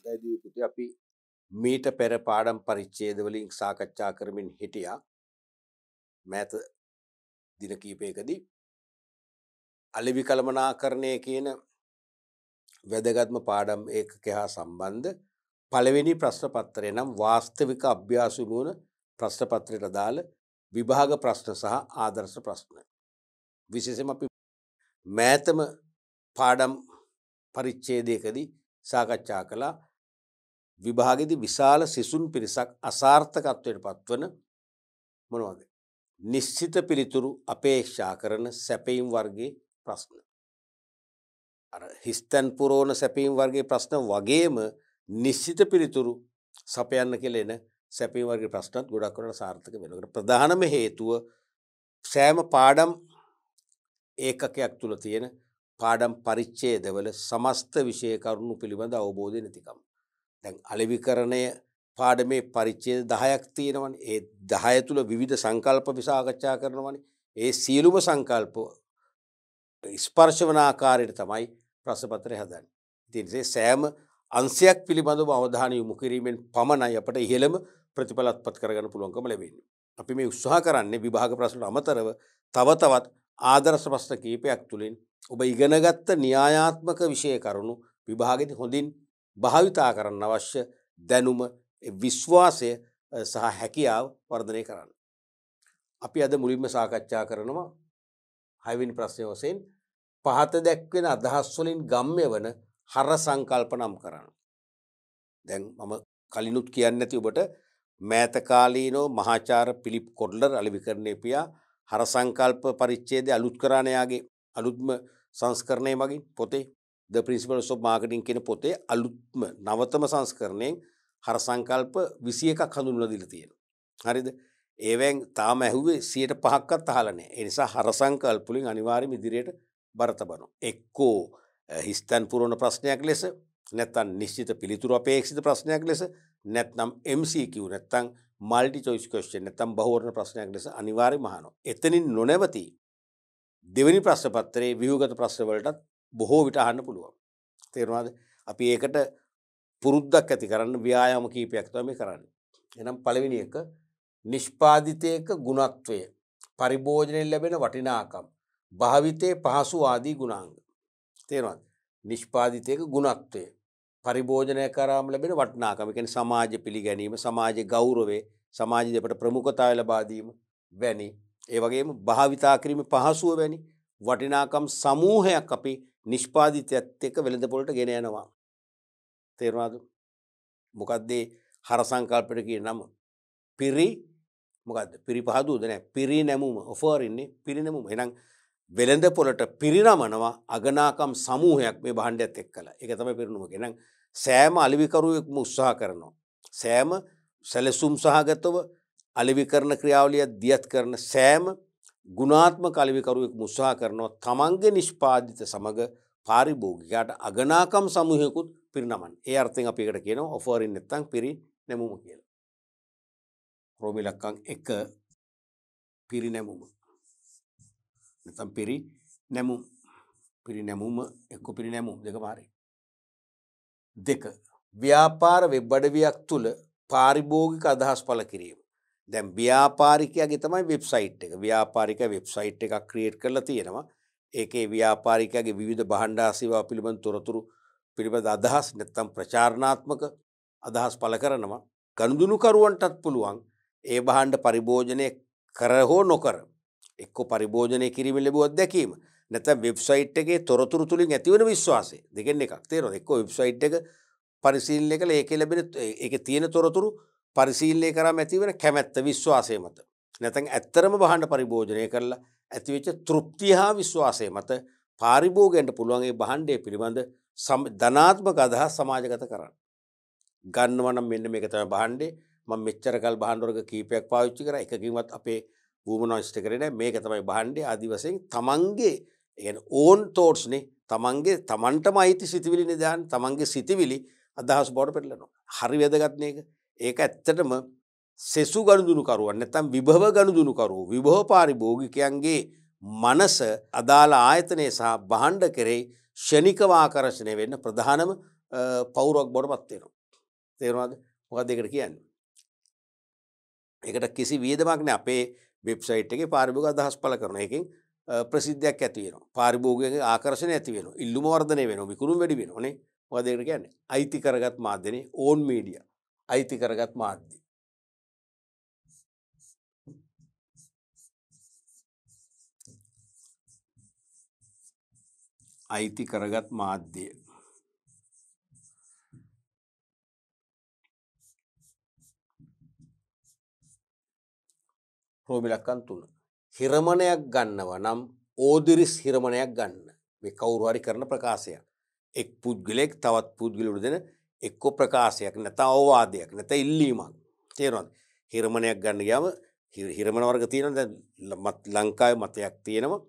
දැදී පුතේ අපි මීට පෙර පාඩම් පරිච්ඡේද වලින් සාකච්ඡා කරමින් හිටියා මෑත දින කීපයකදී අලෙවි කළමනාකරණය කියන වැදගත්ම පාඩම් ඒකක හා සම්බන්ධ පළවෙනි ප්‍රශ්න පත්‍රය නම් වාස්තවික අභ්‍යාස විමුණ ප්‍රශ්න පත්‍රයට අදාළ විභාග ප්‍රශ්න සහ ආදර්ශ ප්‍රශ්න විශේෂයෙන්ම අපි මෑතම පාඩම් පරිච්ඡේදයකදී සාකච්ඡා කළා විභාගෙදී විශාල සිසුන් පිරිසක් අසාර්ථකත්වයට පත්වන මොනවද නිශ්චිත පිළිතුරු අපේක්ෂා කරන සැපයීම් වර්ගයේ ප්‍රශ්න අර හිස්තන් පුරවන සැපයීම් වර්ගයේ ප්‍රශ්න වගේම නිශ්චිත පිළිතුරු සපයන්න කියලා එන සැපයීම් වර්ගයේ ප්‍රශ්නත් ගොඩක් වෙනකොට සාර්ථක වෙනවා. ප්‍රධානම හේතුව සෑම පාඩම් ඒකකයක් තුල තියෙන පාඩම් පරිච්ඡේදවල සමස්ත විෂය කරුණු පිළිබඳ අවබෝධය නැතිකම. දැන් අලෙවිකරණය පාඩමේ පරිච්ඡේද 10ක් තියෙනවනේ. ඒ 10 තුල විවිධ සංකල්ප විසාකච්ඡා කරනවනේ. ඒ සියලුම සංකල්ප ස්පර්ශ වන ආකාරයට තමයි ප්‍රශ්න පත්‍රය හදන්නේ. ඉතින් ඒ සෑම අංශයක් පිළිබඳව අවධානය යොමු කිරීමෙන් පමණයි අපට ඉහළම ප්‍රතිඵල අත්පත් කරගන්න පුළුවන්කම ලැබෙන්නේ. අපි මේ උත්සාහ කරන්නේ විභාග ප්‍රශ්නට අමතරව තව තවත් ආදර්ශ ප්‍රශ්න කීපයක් තුලින් ඔබ ඉගෙනගත්ත න්‍යායාත්මක විෂය කරුණු විභාගෙදී හොඳින් භාවිතා කරන්න අවශ්‍ය දැනුම විශ්වාසය සහ හැකියාව වර්ධනය කරන්න. අපි අද මුලින්ම සාකච්ඡා කරනවා 6 වෙනි ප්‍රශ්නය වශයෙන් පහත දැක්වෙන අදහස් වලින් ගම්ම්‍ය වන හර සංකල්ප නම් කරන්න. දැන් මම කලිනුත් කියන්නේ නැති ඔබට මෑත කාලීනෝ මහාචාර්ය පිලිප් කොඩ්ලර් අලෙවිකරණේ පියා හර සංකල්ප පරිච්ඡේදය අලුත් කරාන යාගේ අලුත්ම සංස්කරණය මගින් පොතේ The Principles of Marketing කියන පොතේ අලුත්ම නවතම සංස්කරණයෙන් හර සංකල්ප 21ක් හඳුන්වලා දීලා තියෙනවා. හරිද? ඒවෙන් තාම ඇහුවේ 105ක්වත් අහලා නැහැ. ඒ නිසා හර සංකල්ප වලින් අනිවාර්යයෙන්ම ඉදිරියට බර තබනවා. එක්කෝ හිස්තන් පුරවන ප්‍රශ්නයක් ලෙස නැත්නම් නිශ්චිත පිළිතුරු අපේක්ෂිත ප්‍රශ්නයක් ලෙස නැත්නම් MCQ නැත්නම් මල්ටි චොයිස් ක්වෙස්චන් නැත්නම් බහුවර්ණ ප්‍රශ්නයක් ලෙස අනිවාර්යයෙන්ම අහනවා. එතනින් නොනැවතී දෙවෙනි ප්‍රශ්න පත්‍රයේ ව්‍යුහගත ප්‍රශ්න වලටත් බොහෝ විට අහන්න පුළුවන්. තේරුණාද? අපි ඒකට පුරුද්දක් ඇති කරන්න ව්‍යායාම කීපයක් තමයි මේ කරන්නේ. එහෙනම් පළවෙනි එක නිෂ්පාදිතයක ගුණත්වය, පරිභෝජනයෙන් ලැබෙන වටිනාකම්, භාවිතයේ පහසු ආදී ගුණාංග. තේරුණාද? නිෂ්පාදිතයක ගුණත්වය, පරිභෝජනය කරාම ලැබෙන වටිනාකම, ඒ කියන්නේ සමාජ පිළිගැනීම, සමාජයේ ගෞරවය, සමාජ දෙපට ප්‍රමුඛතාවය ලබා දීම වැනි, ඒ වගේම භාවිතා කිරීමේ පහසුව වැනි වටිනාකම් සමූහයක් අපි නිෂ්පාදිතයත් එක්ක වෙළඳපොළට ගෙන යනවා. තේරුණාද? මොකද්ද හර සංකල්පයට කියන නම? මොකද්ද? පිරිපහදුවද නැහැ. පිරිනැමුම ඔෆර් ඉන්නේ පිරිනැමුම. එහෙනම් වෙළඳපොළට පිරිනමනවා අගනාකම් සමූහයක් මේ භාණ්ඩයත් එක්කලා. ඒක තමයි පිරිනමක. එහෙනම් සෑම අලෙවිකරුවෙක්ම උත්සාහ කරනවා. සෑම සැලසුම් සහගතව අලෙවිකරණ ක්‍රියාවලිය දියත් කරන සෑම ගුණාත්මක අලෙවිකරුවෙක්ම උත්සාහ කරනවා තමන්ගේ නිෂ්පාදිත සමග පාරිභෝගිකයාට අගනාකම් සමූහයකුත් පිරිනමන්න. ඒ අර්ථයෙන් අපි එකට කියනවා ඔෆරින් නැත්නම් පිරිනැමුම කියලා. රෝම ඉලක්කම් 1 පිරිනැමුම. නැත්නම් පිරිනැමුම එක්ක පිරිනැමුම දෙකම හරි. 2 ව්‍යාපාර වෙබ් අඩවියක් තුල පාරිභෝගික අදහස් පළ කිරීම. දැන් ව්‍යාපාරිකයාගේ තමයි වෙබ්සයිට් එක. ව්‍යාපාරිකයා වෙබ්සයිට් එකක් ක්‍රියේට් කරලා තියෙනවා. ඒකේ ව්‍යාපාරිකයාගේ විවිධ භාණ්ඩා සේවා පිළිබඳ තොරතුරු පිළිබඳ අදහස් නැත්නම් ප්‍රචාරණාත්මක අදහස් පළ කරනවා. ගනුදෙනුකරුවන්ටත් පුළුවන් ඒ භාණ්ඩ පරිභෝජනය කර හෝ නොකර එක්ක පරිභෝජනය කිරීමෙන් ලැබුව අත්දැකීම නැත්නම් වෙබ්සයිට් එකේ තොරතුරු තුලින් ඇතිවන විශ්වාසය දෙකෙන් එකක්. තේරෙනවද? එක්ක වෙබ්සයිට් එක පරිශීලනය කළා ඒකේ ලැබෙන ඒකේ තියෙන තොරතුරු පරිශීලනය කරාම ඇතිවන කැමැත්ත විශ්වාසය මත නැත්නම් ඇත්තරම භාණ්ඩ පරිභෝජනය කරලා ඇතිවෙච්ච තෘප්තිය හා විශ්වාසය මත පාරිභෝගයන්ට පුළුවන් ඒ භාණ්ඩය පිළිබඳ ධනාත්මක අදහස් සමාජගත කරන්න. ගන්නවා නම් මෙන්න මේක තමයි භාණ්ඩේ. මම මෙච්චර කල් භාණ්ඩ වර්ග කීපයක් පාවිච්චි කරා එකකින්වත් අපේ වුමනොයිස්ට් කරේ නැහැ. මේක තමයි භාණ්ඩේ ආදි වශයෙන් තමන්ගේ يعني ඕන් තෝට්ස් නේ තමන්ටම අයිති සිතිවිලි නිදාන තමන්ගේ සිතිවිලි අදහස් බවට පෙරලනවා. හරි වැදගත් නේක. ඒක ඇත්තටම සෙසු ගනුදෙනුකරුවන් නැත්නම් විභව ගනුදෙනුකරුවෝ විභව පාරිභෝගිකයන්ගේ මනස අදාළ ආයතනයේ සහ භාණ්ඩ කෙරෙහි ෂණිකව ආකර්ෂණය වෙන්න ප්‍රධානම පවුරක් බවට පත් වෙනවා. තේරුණාද? මොකක්ද ඒකට කියන්නේ? ඒකට කිසි වියදමක් නෑ. අපේ වෙබ්සයිට් එකේ පාරිභෝගික අදහස් පළ කරනවා. ඒකෙන් ප්‍රසිද්ධියක් ඇති වෙනවා. පාරිභෝගිකයන්ගේ ආකර්ෂණය ඇති වෙනවා. ඉල්ලුම වර්ධනය වෙනවා. විකුණුම් වැඩි වෙනවා නේ. මොකද ඒකට කියන්නේ? අයිති කරගත් මාධ්‍යනේ ඕන් මීඩියා. අයිති කරගත් මාධ්‍ය. අයිති කරගත් මාධ්‍ය. රෝමිලක්කන් 3. හිරමණයක් ගන්නවා නම් ඕදිරිස් හිරමණයක් ගන්න. මේ කවුරු හරි කරන ප්‍රකාශයක්. එක් පුද්ගලයෙක් තවත් පුද්ගලයෙකුට දෙන එක්ක ප්‍රකාශයක් නැත්නම් අවවාදයක් නැත්නම් ඉල්ලීමක්. තේරෙනවද? හිරමණයක් ගන්න ගියාම හිරමණ වර්ග තියෙනවා. දැන් ලංකාවේ මතයක් තියෙනවා.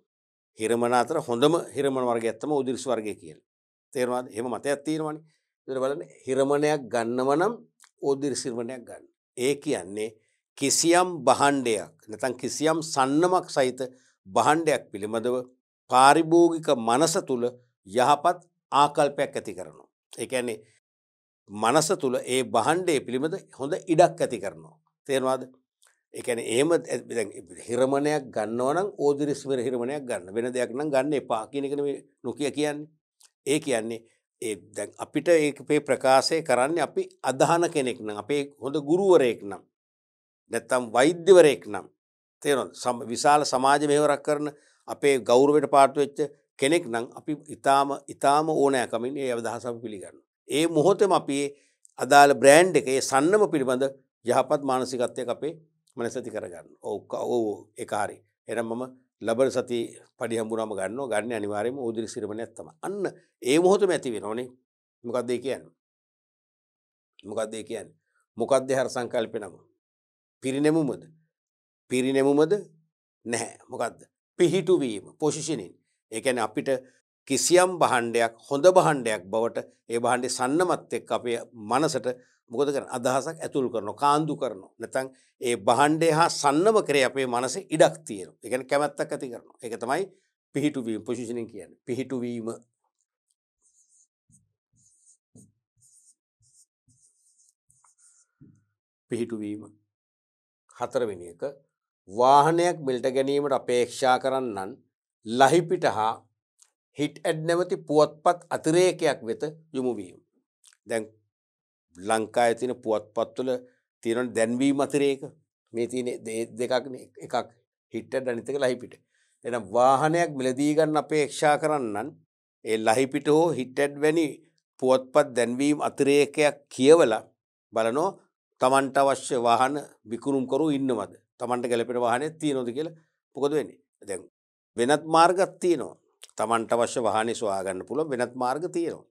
හිරමණ අතර හොඳම හිරමණ වර්ගයක් තමයි ඕදිරිස් වර්ගය කියලා. තේරෙනවද? එහෙම මතයක් තියෙනවනේ. ඒතර බලන්න හිරමණයක් ගන්නව නම් ඕදිරිස් හිරමණයක් ගන්න. ඒ කියන්නේ කිසියම් භාණ්ඩයක් නැත්නම් කිසියම් සන්නමක් සහිත භාණ්ඩයක් පිළිබඳව පාරිභෝගික මනස තුල යහපත් ආකල්පයක් ඇති කරනවා. ඒ කියන්නේ මනස තුල ඒ භාණ්ඩය පිළිබඳ හොඳ ඉඩක් ඇති කරනවා. තේරෙනවද? ඒ කියන්නේ එහෙම දැන් හිරමණයක් ගන්නවා නම් ඕදිරිස් හිරමණයක් ගන්න. වෙන දෙයක් නම් ගන්න එපා කියන එක නෙමෙයි නොකිය කියන්නේ. ඒ කියන්නේ ඒ දැන් අපිට මේ ප්‍රකාශය කරන්නේ අපි අදහන කෙනෙක් නම් අපේ හොඳ ගුරුවරයෙක් නම් නැත්තම් වෛද්‍යවරයෙක් නම් තේරෙනවද? විශාල සමාජ මෙහෙවරක් කරන අපේ ගෞරවයට පාත්‍ර වෙච්ච කෙනෙක් නම් අපි ඊටාම ඕනෑකමින් ඒ අදහස අපි පිළිගන්නවා. ඒ මොහොතේම අපි අදාළ බ්‍රෑන්ඩ් එක ඒ සන්නම පිළිබඳ යහපත් මානසිකත්වයක් අපේ මනස ඇති කරගන්නවා. ඔව් ඒක හරි. එහෙනම් මම ලබන සති පඩි හම්බුනම ගන්නවා. ගන්න අනිවාර්යයෙන්ම ඕදිරි සිරමණයක් තමයි. අන්න ඒ මොහොතේම ඇති වෙනවනේ. මොකද්ද ඒ කියන්නේ? මොකද්ද හර සංකල්පෙනම? පිරිනැමුමද? පිරිනැමුමද? නැහැ. මොකද්ද? පිහිටුවීම, පොසිෂනින්. ඒ කියන්නේ අපිට කිසියම් භාණ්ඩයක් හොඳ භාණ්ඩයක් බවට ඒ භාණ්ඩේ සන්නමත් එක්ක අපේ මනසට මොකද කරන්නේ? අදහසක් ඇතුල් කරනවා, කාන්දු කරනවා. නැත්නම් ඒ භාණ්ඩය හා සන්නම කරේ අපේ මනසේ ඉඩක් තියෙනවා. ඒ කියන්නේ කැමැත්තක් ඇති කරනවා. ඒක තමයි පිහිටුවීම, පොසිෂනින් කියන්නේ. පිහිටුවීම. පිහිටුවීම. හතරවෙනි එක වාහනයක් මිලට ගැනීමට අපේක්ෂා කරන්නන් ලහිපිට හා හිට් ඇඩ් නැමැති පුවත්පත් අතිරේකයක් වෙත යොමු වීම. දැන් ලංකාවේ තියෙන පුවත්පත් වල තියෙන දැන්වීම අතිරේක මේ තියෙන දෙකක්නේ. එකක් හිට් ඇඩ් අනිත් එක ලහිපිට. එහෙනම් වාහනයක් මිලදී ගන්න අපේක්ෂා කරන්නන් ඒ ලහිපිට හෝ හිට් ඇඩ් වැනි පුවත්පත් දැන්වීම අතිරේකයක් කියවලා බලනවා තමන්ට අවශ්‍ය වාහන විකුණුම් කරු ඉන්නවද? තමන්ට ගැලපෙන වාහනයක් තියෙනවද කියලා මොකද වෙන්නේ? දැන් වෙනත් මාර්ගයක් තියෙනවා. තමන්ට අවශ්‍ය වාහනේ සොයා ගන්න පුළුවන් වෙනත් මාර්ග තියෙනවා.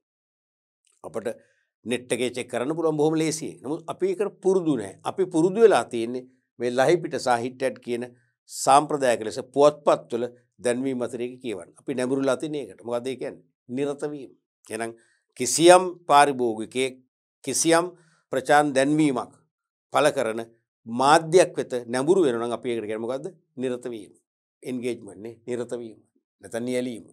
අපිට නෙට් එකේ චෙක් කරන්න පුළුවන් බොහොම ලේසියෙන්. නමුත් අපි ඒකට පුරුදු නැහැ. අපි පුරුදු වෙලා තියෙන්නේ මේ ලහිපිට සහ හිට් ඇඩ් කියන සාම්ප්‍රදායික ලෙස පුවත්පත් වල දැන්වීම අතරේ කියවන්න. අපි නැඹුරුලා තියෙන එකට. මොකද ඒ කියන්නේ? නිරත වීම. එහෙනම් කිසියම් පාරිභෝගිකයෙක් කිසියම් ප්‍රචාරණ දැන්වීමක් පළ කරන මාධ්‍යයක් වෙත නැඹුරු වෙනවා නම් අපි ඒකට කියන්නේ මොකද්ද? නිරත වීම. එන්ගේජ්මන්ට් නේ. නිරත වීම. නැත්නම් නියැලීම.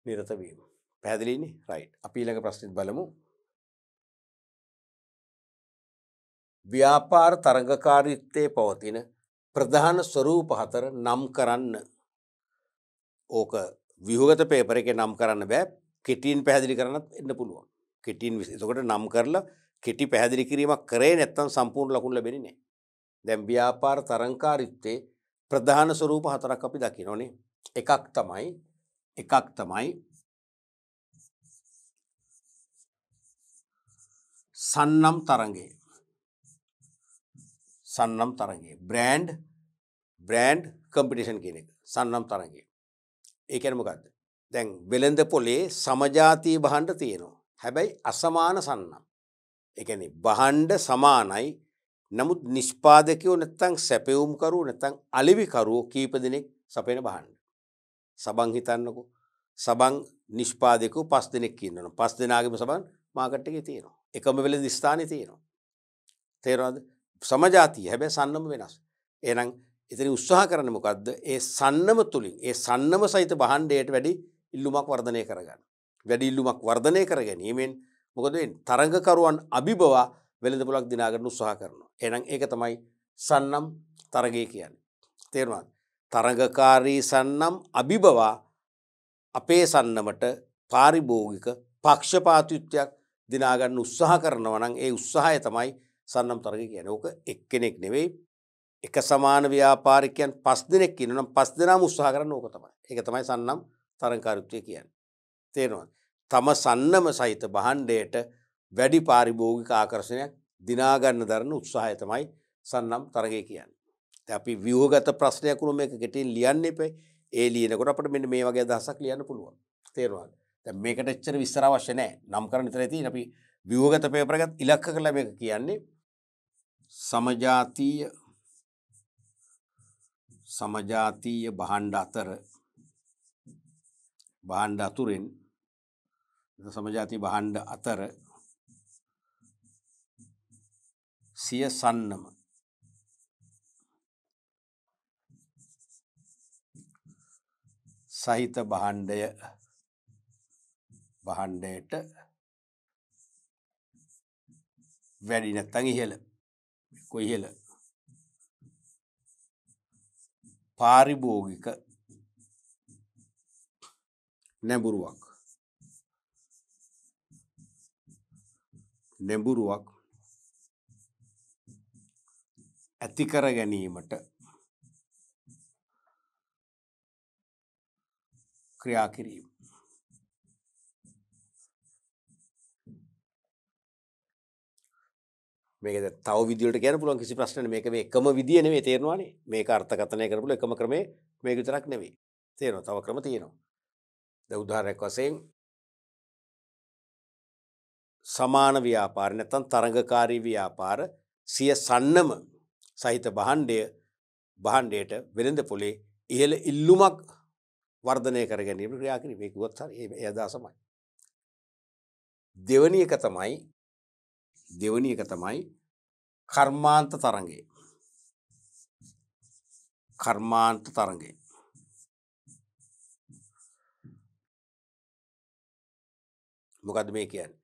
නිරත වීම. පැහැදිලිනේ? රයිට්. අපි ඊළඟ ප්‍රශ්නෙත් බලමු. ව්‍යාපාර තරඟකාරීත්වයේ පවතින ප්‍රධාන ස්වරූප හතර නම් කරන්න. ඕක ව්‍යුහගත පේපර් එකේ නම් කරන්න බෑ. කෙටියෙන් පැහැදිලි කරන්නත් එන්න පුළුවන්. කෙටියෙන් එතකොට නම් කරලා කෙටි පැහැදිලි කිරීමක් කරේ නැත්නම් සම්පූර්ණ ලකුණු ලැබෙන්නේ නැහැ. දැන් ව්‍යාපාර තරඟකාරීත්වයේ ප්‍රධාන ස්වරූප හතරක් අපි දකිනෝනේ. එකක් තමයි සන්නම් තරඟය. බ්‍රෑන්ඩ් කම්පිටිෂන් කියන එක. සන්නම් තරඟය. ඒ කියන්නේ මොකද්ද? දැන් වෙළඳ පොලේ සමජාතීය භාණ්ඩ තියෙනවා. හැබැයි අසමාන සන්නම්. ඒ කියන්නේ භාණ්ඩ සමානයි. නමුත් නිෂ්පාදකයෝ නැත්තම් සැපයුම්කරුවෝ නැත්තම් අලෙවිකරුවෝ කීප දෙනෙක් සපයන භාණ්ඩ. සබන් හිතන්නකෝ. සබන් නිෂ්පාදකයෝ 5 දෙනෙක් ඉන්නවා. 5 දෙනාගේම සබන් මාකට් එකේ තියෙනවා. එකම වෙළඳ ස්ථානයේ තියෙනවා. තේරෙනවද? සමජාතීය හැබැයි සන්නම වෙනස්. එහෙනම් එතන උත්සාහ කරන්නේ මොකද්ද? ඒ සන්නම තුලින් ඒ සන්නම සහිත භාණ්ඩයට වැඩි ඉල්ලුමක් වර්ධනය කරගන්න. වැඩි ඉල්ලුමක් වර්ධනය කර ගැනීමෙන් මොකද වෙන්නේ? තරඟකරුවන් අභිබවා වෙළඳපොළක් දිනා ගන්න උත්සාහ කරනවා. එහෙනම් ඒක තමයි සන්නම් තරගය කියන්නේ. තේරුණාද? තරඟකාරී සන්නම් අභිබවා අපේ සන්නමට පාරිභෝගික පක්ෂපාතීත්වයක් දිනා ගන්න උත්සාහ කරනවා නම් ඒ උත්සාහය තමයි සන්නම් තරගය කියන්නේ. ඕක එක්කෙනෙක් නෙවෙයි. එක සමාන ව්‍යාපාරිකයන් 5 දෙනෙක් ඉන්නවා නම් 5 දෙනාම උත්සාහ කරන්න ඕක තමයි. ඒක තමයි සන්නම් තරඟකාරීත්වය කියන්නේ. තේරෙනවද? තම සන්නම සහිත භාණ්ඩයට වැඩි පාරිභෝගික ආකර්ෂණයක් දිනා ගන්න දරන උත්සාහය තමයි සන්නම් තරගය කියන්නේ. දැන් අපි ව්‍යුහගත ප්‍රශ්නයක් වුණොත් මේක කෙටියෙන් ලියන්න එපේ. ඒ ලියනකොට අපිට මෙන්න මේ වගේ අදහසක් ලියන්න පුළුවන්. තේරුණාද? දැන් මේකට එච්චර විස්තර අවශ්‍ය නැහැ. නම් කරන්න විතරයි තියෙන්නේ. අපි ව්‍යුහගත පේපර් එකත් ඉලක්ක කරලා මේක කියන්නේ සමජාතීය භාණ්ඩ අතුරෙන් සමජාතීය භාණ්ඩ අතර සිය සන්නම සහිත භාණ්ඩයට වැඩි නැත්නම් ඉහළ පාරිභෝගික නැඹුරුවක් ඇති කර ගැනීමට ක්‍රියා කිරීම. මේක තව විදියට කියන්න පුළුවන් කිසි ප්‍රශ්නයක් නෑ. මේක මේ එකම විදිය නෙවෙයි තේරෙනවානේ. මේක අර්ථකථනය කරපුල එකම ක්‍රමේ මේක විතරක් නෙවෙයි. තේරෙනවද? තව ක්‍රම තියෙනවා. දැන් උදාහරණයක් වශයෙන් සමාන ව්‍යාපාර නැත්නම් තරඟකාරී ව්‍යාපාර සිය සන්නම සහිත භාණ්ඩයට වෙළඳ පොලේ ඉහළ ඉල්ලුමක් වර්ධනය කර ගැනීම ක්‍රියා කිරීම. මේක කිව්වත් හරි ඒ අදහසමයි. දෙවැනි එක තමයි කර්මාන්ත තරඟය. මොකද්ද මේ කියන්නේ?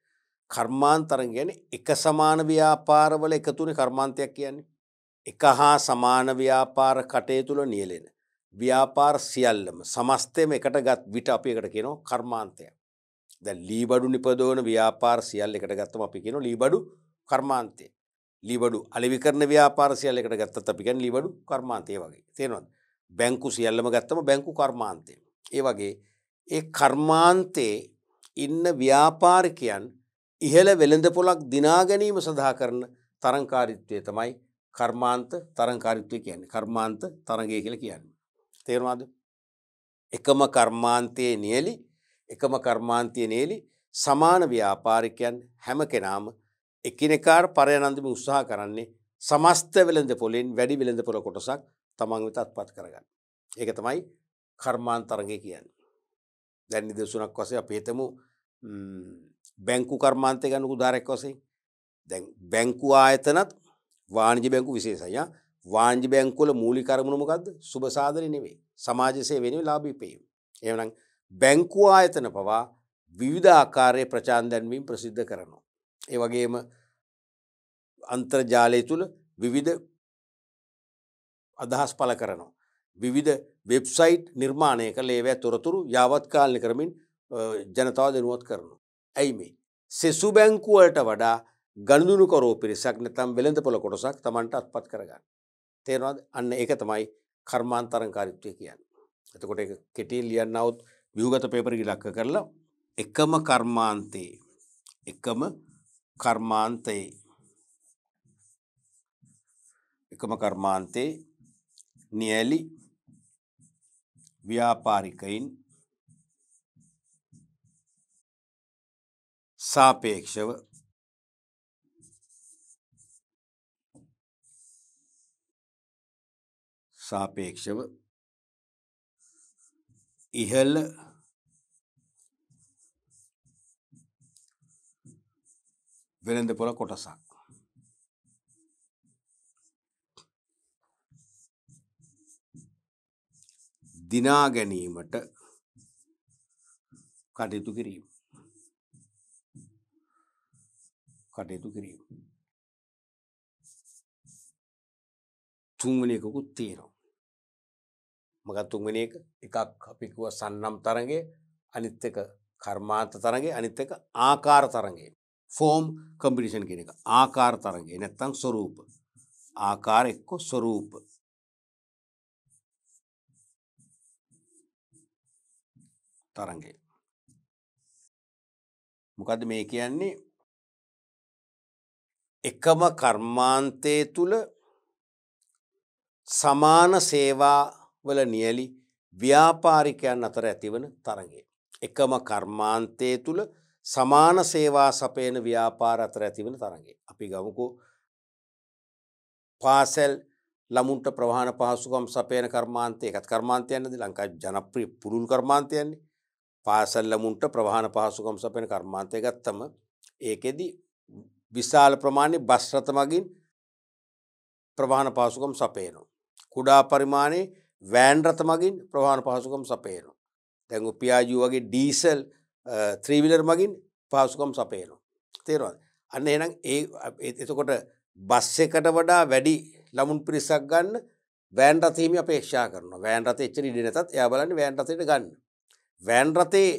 කර්මාන්ත තරඟ කියන්නේ එක සමාන ව්‍යාපාරවල එකතුනේ කර්මාන්තයක් කියන්නේ. එක හා සමාන ව්‍යාපාර කටයුතු වල නියැලෙන ව්‍යාපාර සියල්ලම සමස්තයම එකට ගත් විට අපි එකට කියනවා කර්මාන්තයක්. දැන් ලීබඩු නිපදවන ව්‍යාපාර සියල්ල එකට ගත්තම අපි කියනවා ලීබඩු කර්මාන්තය. ලීබඩු අලෙවි කරන ව්‍යාපාර සියල්ල එකට ගත්තත් අපි කියන්නේ ලීබඩු කර්මාන්තය වගේ. තේරෙනවද? බැංකු සියල්ලම ගත්තම බැංකු කර්මාන්තය. ඒ වගේ ඒ කර්මාන්තේ ඉන්න ව්‍යාපාරිකයන් ඉහළ වෙළඳපොළක් දිනා ගැනීම සඳහා කරන තරංකාරීත්වය තමයි කර්මාන්ත තරංකාරීත්වය කියන්නේ. කර්මාන්ත තරඟය කියලා කියන්නේ. තේරුණාද? එකම කර්මාන්තයේ නියැලි සමාන ව්‍යාපාරිකයන් හැම කෙනාම එකිනෙකාට පරයනන්දම උත්සාහ කරන්නේ සමස්ත වෙළඳපොලෙන් වැඩි වෙළඳපොළ කොටසක් තමන් වෙත අත්පත් කරගන්න. ඒක තමයි කර්මාන්ත තරඟය කියන්නේ. දැන් නිදසුනක් වශයෙන් අපි හිතමු බැංකු කර්මාන්තය ගන්න උදාහරණයක් වශයෙන්. දැන් බැංකු ආයතනත් වාණිජ්‍ය බැංකු විශේෂයි. වාණිජ්‍ය බැංකු වල මූලික අරමුණ මොකද්ද? සුබ සාධනෙ නෙවෙයි. සමාජ සේවය නෙවෙයි ලාභ ඉපයීම. එහෙනම් බැංකු ආයතන පවා විවිධ ආකාරයේ ප්‍රචාර දැන්වීම් ප්‍රසිද්ධ කරනවා. ඒ වගේම අන්තර්ජාලය තුල විවිධ අදහස් පළ කරනවා. විවිධ වෙබ්සයිට් නිර්මාණය කළ ඒවා තොරතුරු යාවත්කාලින කරමින් ජනතාව දැනුවත් කරනවා. ඇයි මේ? සෙසු බැංකු වලට වඩා ගනුදෙනු කරෝ පිරිසක් නැත්නම් වෙළඳපොළ කොටසක් Tamanට අත්පත් කරගන්න. තේරෙනවද? අන්න ඒක තමයි කර්මාන්තරංකාරීත්වය කියන්නේ. එතකොට ඒක කෙටියෙන් ලියන්නවොත් ව්‍යුහගත පේපර් එක ඉලක්ක කරලා එකම කර්මාන්තේ නියැලි ව්‍යාපාරිකයින් සාපේක්ෂව ඉහළ වෙළඳපොළ කොටසක් දිනා ගැනීමට කටයුතු කිරීම. තුන්වෙනි එකකුත් තියෙනවා. මොකක්ද තුන්වෙනි එක? එකක් අපි කිව්වා සන්නම් තරංගය, අනිත් එක කර්මාන්ත තරංගය, අනිත් එක ආකාර තරංගය. ෆෝම් කම්පිටිෂන් කියන එක. ආකාර තරංගය නැත්තම් ස්වරූප. ආකාර එක්ක ස්වරූප. තරංගය. මොකද්ද මේ කියන්නේ? එකම කර්මාන්තයේ තුල සමාන සේවා වල නියැලි ව්‍යාපාරිකයන් අතර ඇතිවන තරඟය. එකම කර්මාන්තයේ තුල සමාන සේවා සපයන ව්‍යාපාර අතර ඇතිවන තරඟය. අපි ගමුකෝ පාසල් ළමුන්ට ප්‍රවාහන පහසුකම් සපයන කර්මාන්තය. ඒකත් කර්මාන්තයක්ද? ලංකාවේ ජනප්‍රිය පුරුදු කර්මාන්තයන්නේ. පාසල් ළමුන්ට ප්‍රවාහන පහසුකම් සපයන කර්මාන්තය ගත්තම ඒකෙදි විශාල ප්‍රමාණයේ බස් රථ මගින් ප්‍රවාහන පහසුකම් සපයනවා. කුඩා පරිමාණයේ වෑන් රථ මගින් ප්‍රවාහන පහසුකම් සපයනවා. දැන් පියාජු වගේ ඩීසල් 3 wheeler මගින් පහසුකම් සපයනවා. තේරෙනවද? අන්න එහෙනම් එතකොට බස් එකට වඩා වැඩි ළමුන් පිරිසක් ගන්න වෑන් රථ හිමි අපේක්ෂා කරනවා. වෑන් රථේ එච්චර ඉඩ නැතත් එයා බලන්නේ වෑන් රථයට ගන්න. වෑන් රථේ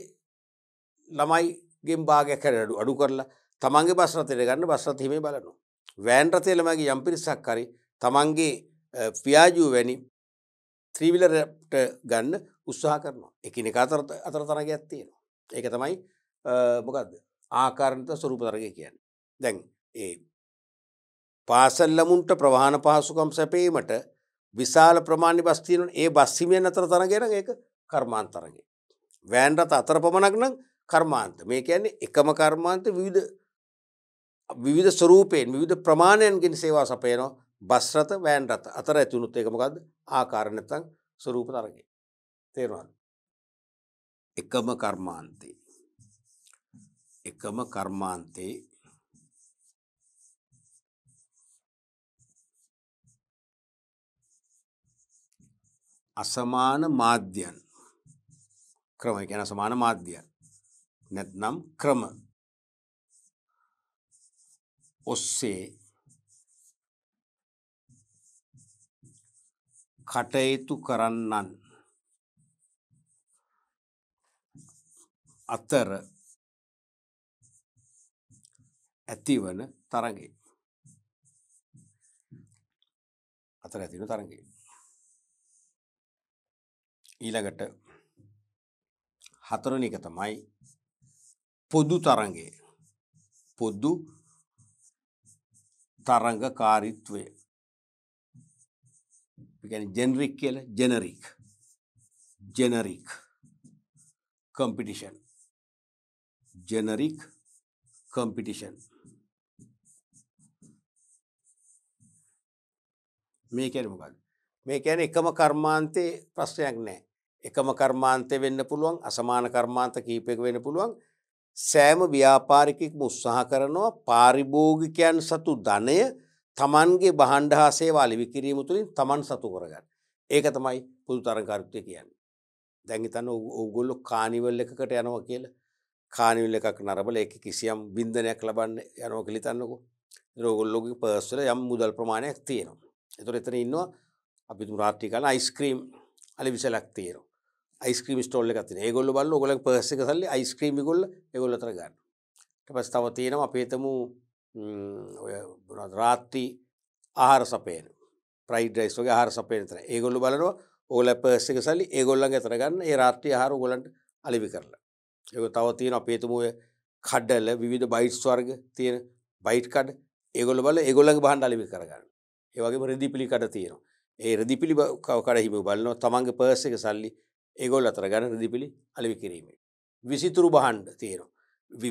ළමයිගෙන් භාගයක් අඩු කරලා තමන්ගේ බස් රථයට ගන්න බස් රථ හිමි බලනවා. වෑන් රථයේ ළමයිගේ යම් පිරිසක් හරි තමන්ගේ පියාජු වැනි 3 wheelerට ගන්න උත්සාහ කරනවා. එකිනෙක අතර තරගයක් තියෙනවා. ඒක තමයි මොකද්ද? ආකාරනිත ස්වරූප තරගය කියන්නේ. දැන් ඒ පාසල් ළමුන්ට ප්‍රවාහන පහසුකම් සැපීමට විශාල ප්‍රමාණයක් බස් තියෙනවා. ඒ බස් හිමියන් අතර තරගය නම් ඒක කර්මාන්ත තරගය. වෑන් රථ අතර පමණක් නම් කර්මාන්ත. මේ කියන්නේ එකම කර්මාන්ත විවිධ ස්වරූපයෙන් විවිධ ප්‍රමාණයන්ගෙන් සේවා සපයනවා. බස් රථ වෑන් රථ අතර ඇතුණුත් ඒක මොකද්ද? ආකාර නැත්නම් ස්වරූප තරගය. තේරුණාද? එකම කර්මාන්තේ අසමාන මාධ්‍යයන් ක්‍රම කියන අසමාන මාධ්‍යයන් නැත්නම් ක්‍රම ඔස්සේ කටයුතු කරන්නන් අතර ඇතිවන තරඟය. ඊළඟට හතරවෙනි එක තමයි පොදු තරඟය. පොදු තරඟකාරීත්වය. ඒ කියන්නේ ජෙනරික් කියලා ජෙනරික් කම්පිටිෂන්. මේ කියන්නේ මොකක්ද? මේ කියන්නේ එකම කර්මාන්තේ ප්‍රශ්නයක් නැහැ. එකම කර්මාන්තේ වෙන්න පුළුවන්, අසමාන කර්මාන්ත කීපයක වෙන්න පුළුවන්. සෑම ව්‍යාපාරිකයෙක්ම උත්සාහ කරනවා පාරිභෝගිකයන් සතු ධනය තමන්ගේ භාණ්ඩ හා සේවා අලෙවි කිරීම තුළින් තමන් සතු කරගන්න. ඒක තමයි පොදු තරඟකාරීත්වය කියන්නේ. දැන් හිතන්න ඕගොල්ලෝ කානිවල් එකකට යනවා කියලා. කානිවල් එකක් නරඹලා ඒක කිසියම් බින්දනයක් ලබන්න යනවා කියලා හිතන්නකෝ. ඒක ඕගොල්ලෝගේ පර්ස් වල යම් මුදල් ප්‍රමාණයක් තියෙනවා. ඒතර එතන ඉන්නවා අපි තුමු රාත්‍රී කාලේ අයිස්ක්‍රීම් අලෙවිසලක් තියෙනවා. අයිස්ක්‍රීම් ස්ටෝල් එකක් තියෙනවා. ඒගොල්ලෝ බලන ඕගොල්ලෝගේ පර්ස් එක සල්ලි අයිස්ක්‍රීම් ඒගොල්ලෝ අතර ගන්නවා. ඊට පස්සේ තව තියෙනවා අපි හිතමු ඔය මොනවද රාත්‍රී ආහාර සපයන ෆ්‍රයිඩ් රයිස් වගේ ආහාර සපයන තැන. ඒගොල්ලෝ බලනවා ඕගොල්ලෝ පර්ස් එක සල්ලි ඒගොල්ලන්ගේ අතර ගන්න ඒ රාත්‍රී ආහාර ඕගොල්ලන්ට අලෙවි කරලා. ඒක තව තියෙනවා අපි හිතමු ඔය කඩල විවිධ බයිට්ස් වර්ග තියෙන බයිට් කඩ ඒගොල්ලෝ බලලා ඒගොල්ලන්ගේ භාණ්ඩ අලෙවි කරගන්න. ඒ වගේම රෙදිපිලි කඩ තියෙනවා. ඒ රෙදිපිලි කඩ හිමි බලනවා තමන්ගේ පර්ස් එක සල්ලි ඒගොල්ලෝ අතර ගන්න රෙදිපිලි අලෙවි කිරීමේ. විසිතුරු භාණ්ඩ තියෙනවා.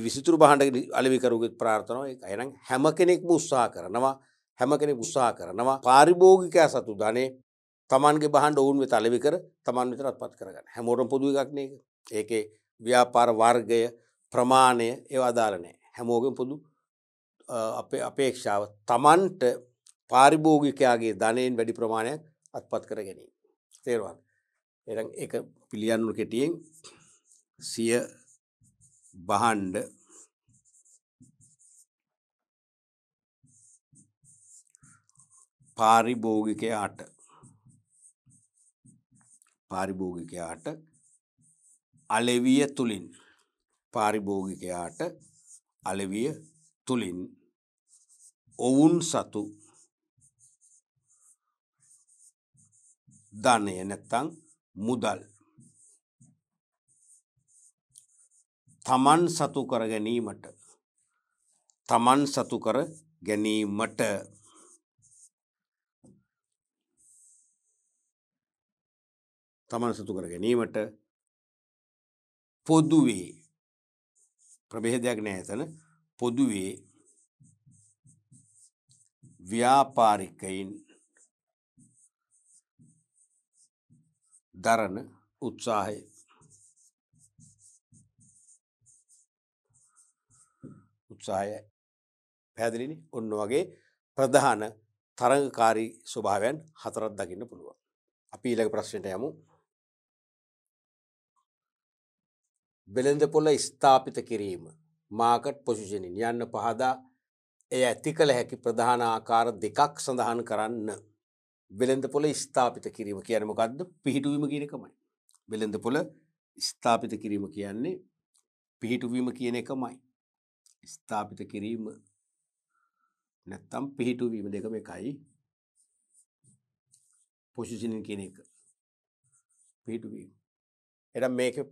විසිතුරු භාණ්ඩ අලෙවි කරුගේ ප්‍රාර්ථනාව ඒකයි. එහෙනම් හැම කෙනෙක්ම උත්සාහ කරනවා පාරිභෝගිකයා සතු ධනෙ තමන්ගේ භාණ්ඩ ඔවුන් වෙත අලෙවි කර තමන් වෙත අත්පත් කරගන්න. හැමෝටම පොදු එකක් නේ ඒක. ඒකේ ව්‍යාපාර වර්ගය ප්‍රමාණය ඒවා අදාළ නැහැ. හැමෝගෙම පොදු අපේක්ෂාව තමන්ට පාරිභෝගිකයාගේ ධනයෙන් වැඩි ප්‍රමාණයක් අත්පත් කර ගැනීම. තේරුණාද? එහෙනම් ඒක පිළියන්නු කෙටියෙන් සිය භාණ්ඩ පාරිභෝගිකයාට අලෙවිය තුලින් ඔවුන් සතු ධනය නැත්නම් මුදල් තමන් සතු කර ගැනීමට පොදුවේ ප්‍රභේදයක් නැහැ එතන පොදුවේ ව්‍යාපාරිකයින් දරන උත්සාහය පැහැදිලිනේ. ඔන්න වගේ ප්‍රධාන තරඟකාරී ස්වභාවයන් 4ක් දකින්න පුළුවන්. අපි ඊළඟ ප්‍රශ්නෙට යමු. වෙළඳපොළ ස්ථාපිත කිරීම මාකට් පොසිෂනින් යන්න පහදා එය ඇති කළ හැකි ප්‍රධාන ආකාර දෙකක් සඳහන් කරන්න. වෙළඳපොළ ස්ථාපිත කිරීම කියන්නේ මොකද්ද? පිහිටුවීම කියන එකමයි. වෙළඳපොළ ස්ථාපිත කිරීම කියන්නේ පිහිටුවීම කියන එකමයි. ස්ථාපිත කිරීම නැත්තම් පිහිටුවීම දෙකම එකයි. පොසිෂනින් කියන එක පිහිටුවීම. එහෙනම් මේකේ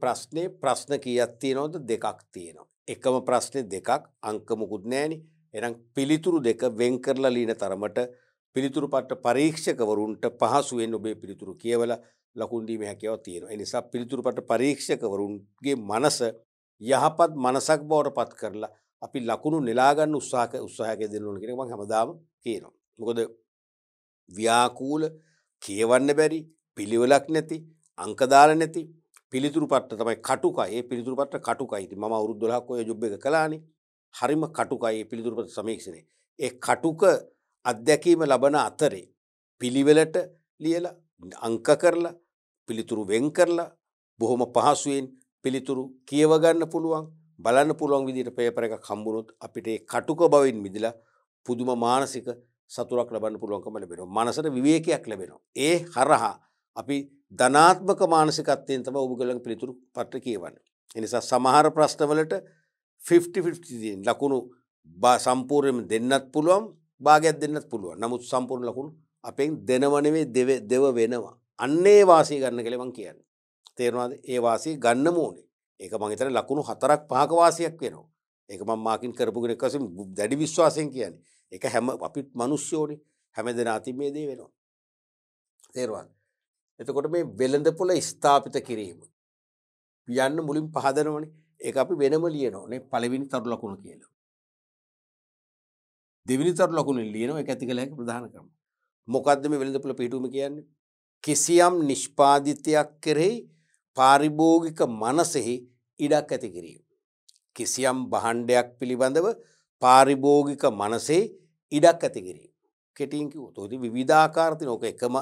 ප්‍රශ්න කීයක් තියෙනවද? දෙකක් තියෙනවා. එකම ප්‍රශ්නේ දෙකක් අංක මුකුත් නැහෙනි. එහෙනම් පිළිතුරු දෙක වෙන් කරලා ලියන තරමට පිළිතුරු පත්‍ර පරීක්ෂකවරුන්ට පහසුවෙන් ඔබේ පිළිතුරු කියවලා ලකුණු දීමේ හැකියාව තියෙනවා. ඒ නිසා පිළිතුරු පත්‍ර පරීක්ෂකවරුන්ගේ මනස යහපත් මනසක් බවට පත් කරලා අපි ලකුණු නෙලා ගන්න උත්සාහයක් දෙන්න ඕන කියන එක මම හැමදාම කියනවා. මොකද ව්‍යාකූල කියවන්න බැරි පිළිවෙලක් නැති අංක දාලා නැති පිළිතුරු පත්‍ර තමයි කටුකයි. ඒ පිළිතුරු පත්‍ර කටුකයි. ඉතින් මම අවුරුදු 12ක් ඔය ජොබ් එක කළානේ. හරිම කටුකයි ඒ පිළිතුරු පත්‍ර සමීක්ෂණය. ඒ කටුක අත්දැකීම ලබන අතරේ පිළිවෙලට ලියලා අංක කරලා පිළිතුරු වෙන් කරලා බොහොම පහසුවෙන් පිළිතුරු කියව ගන්න පුළුවන් බලන්න පුළුවන් විදිහට පේපර් එකක් හම්බුනොත් අපිට ඒ කටුක බවින් මිදලා පුදුම මානසික සතුටක් ලබන්න පුළුවන්කම ලැබෙනවා. මනසට විවේකයක් ලැබෙනවා. ඒ හරහා අපි ධනාත්මක මානසිකත්වයෙන් තමයි ඔබගලගේ පිළිතුරු පත්‍ර කියවන්නේ. ඒ නිසා සමහර ප්‍රශ්නවලට 50-50 ලකුණු සම්පූර්ණයෙන්ම දෙන්නත් පුළුවන් භාගයක් දෙන්නත් පුළුවන්. නමුත් සම්පූර්ණ ලකුණු අපෙන් දෙනව නෙවෙයි දෙව වෙනවා. අන්නේ වාසිය ගන්න කියලා මම කියන්නේ. තේරුණාද? ඒ වාසිය ගන්නම ඕනේ. ඒක මම හිතන්නේ ලකුණු 4ක් 5ක වාසියක් වෙනවා. ඒක මම මාකින් කරපු කෙනෙක් වශයෙන් දැඩි විශ්වාසයෙන් කියන්නේ. ඒක හැම අපිත් මිනිස්සුෝනේ. හැම දෙනා අතින් මේ දේ වෙනවා. තේරුණාද? එතකොට මේ වෙළඳපොළ ස්ථාපිත කිරීම යන්න මුලින් පහදනවනේ. ඒක අපි වෙනම ලියනවා නේ පළවෙනි තරු ලකුණ කියලා. දෙවෙනි තරු ලකුණෙන් ලියනවා ඒක ඇති කළ හැකි ප්‍රධාන ක්‍රම. මොකද්ද මේ වෙළඳපොළ පිහිටුවීම කියන්නේ? කිසියම් නිෂ්පාදිතයක් කෙරෙහි පාරිභෝගික මනසෙහි ඉඩක් ඇති කිරීම. කිසියම් භාණ්ඩයක් පිළිබඳව පාරිභෝගික මනසේ ඉඩක් ඇති කිරීම. කෙටියෙන් කිව්වොත් ඔතන විවිධාකාර තියෙන ඕක එකම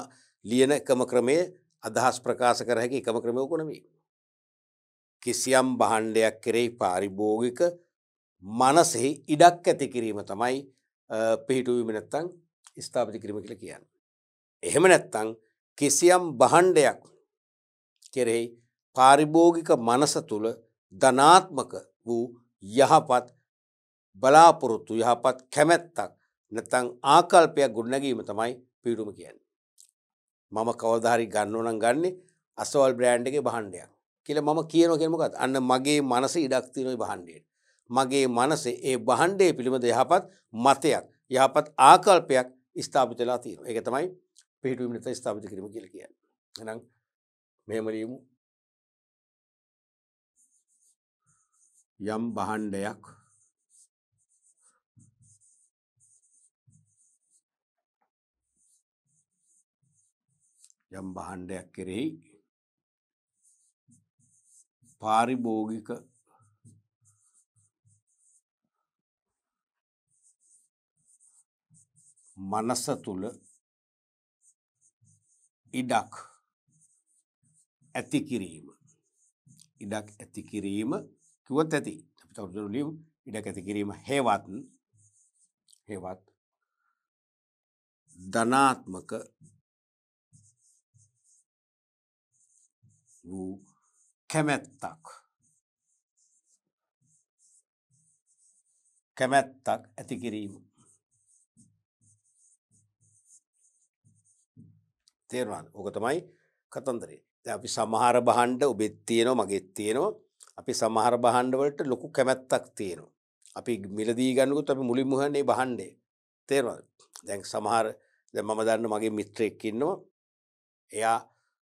ලියන එකම ක්‍රමයේ අදහස් ප්‍රකාශ කර හැකි එකම ක්‍රමය ඕක නෙවෙයි. කිසියම් භාණ්ඩයක් කෙරෙහි පාරිභෝගික මනසෙහි ඉඩක් ඇති කිරීම තමයි පිහිටුවීම නැත්තම් ස්ථාපිත කිරීම කියලා කියන්නේ. එහෙම නැත්තම් කිසියම් භාණ්ඩයක් කෙරෙහි පාරිභෝගික මනස තුල ධනාත්මක වූ යහපත් බලාපොරොත්තු යහපත් කැමැත්තක් නැත්තම් ආකල්පයක් ගොඩනැගීම තමයි පිහිටුවීම කියන්නේ. මම කවදා හරි ගන්නව නම් ගන්නේ අසවල් බ්‍රෑන්ඩ් එකේ භාණ්ඩයක් කියලා මම කියනවා කියන්නේ මොකක්ද? අන්න මගේ මනසේ ඉඩක් තියෙන ওই භාණ්ඩයට. මගේ මනසේ ඒ භාණ්ඩය පිළිබඳ යහපත් මතයක් යහපත් ආකල්පයක් ස්ථාපිත වෙලා තියෙනවා. ඒක තමයි පිහිටුවීම නැත්නම් ස්ථාපිත කිරීම කියලා කියන්නේ. එහෙනම් මෙහෙම ලියමු. යම් භාණ්ඩයක් කෙරෙහි පාරිභෝගික මනස තුල ඉඩක් ඇති කිරීම. ඉඩක් ඇති කිරීම කිව්වොත් ඇති. අපි තවදුරටත් ලියමු. ඉඩක් ඇති කිරීම හේවත් ධනාත්මක වූ කැමැත්තක් ඇති කිරීම. තේරුණාද? ඕක තමයි කතන්දරේ. දැන් අපි සමහර භාණ්ඩ ඔබෙත් තියෙනවා මගෙත් තියෙනවා. අපි සමහර භාණ්ඩ වලට ලොකු කැමැත්තක් තියෙනවා. අපි මිලදී ගන්නකොත් අපි මුලින්ම හොයන්නේ භාණ්ඩේ. තේරුණාද? දැන් සමහර දැන් මම දන්න මගේ මිත්‍රයෙක් ඉන්නවා. එයා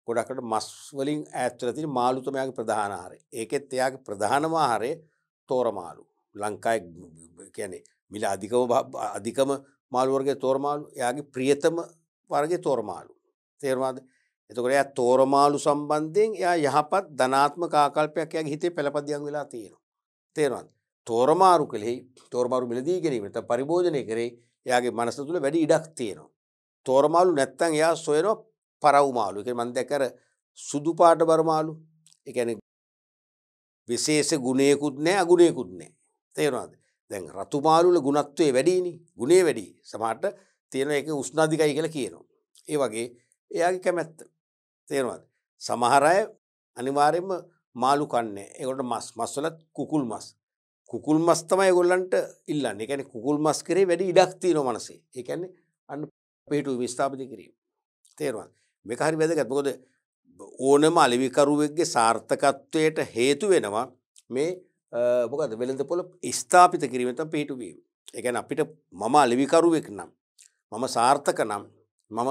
ගොඩකට මස් වලින් ඈත් වෙලා තියෙන මාළු තමයි එයාගේ ප්‍රධාන ආහාරය. ඒකෙත් එයාගේ ප්‍රධානම ආහාරය තෝර මාළු. ලංකාවේ කියන්නේ මිල අධිකම මාළු වර්ගයේ තෝර මාළු. එයාගේ ප්‍රියතම වර්ගයේ තෝර මාළු. තේරුණාද? එතකොට එයා තෝර මාළු සම්බන්ධයෙන් එයා යහපත් ධනාත්මක ආකල්පයක් එයාගේ හිතේ පළපදියම් වෙලා තියෙනවා. තේරුණාද? තෝර මාළු කලෙහි තෝර මාළු මිලදී ගැනීම නැත්නම් පරිභෝජනය කරේ එයාගේ මනස තුල වැඩි ඉඩක් තියෙනවා. තෝර මාළු නැත්තම් එයා සොයනවා පරව් මාළු. ඒ කියන්නේ මම දැක්ක අර සුදු පාට බර මාළු. ඒ කියන්නේ විශේෂ ගුණයකුත් නැහැ අගුණයකුත් නැහැ. තේරුණාද? දැන් රතු මාළු වල ගුණත්වයේ වැඩිනේ. ගුණේ වැඩි. සමහරට තියෙන එක උෂ්ණ අධිකයි කියලා කියනවා. ඒ වගේ එයාගේ කැමැත්ත. තේරුණාද? සමහර අය අනිවාර්යයෙන්ම මාළු කන්නේ. ඒකට මස් වලත් කුකුල් මස්. කුකුල් මස් තමයි ඒගොල්ලන්ට ඉල්ලන්නේ. ඒ කියන්නේ කුකුල් මස් කරේ වැඩි ඉඩක් තියෙනවා මනසේ. ඒ කියන්නේ අන්න පිටු විස්ථාපිත කිරීම. තේරුණාද? මේක හරි වැදගත්. මොකද ඕනම අලෙවිකරුවෙක්ගේ සාර්ථකත්වයට හේතු වෙනවා මේ මොකද වෙළඳපොළ ස්ථාපිත කිරීම නැත්නම් පිටුවීම. ඒ කියන්නේ අපිට මම අලෙවිකරුවෙක් නම් මම සාර්ථක නම් මම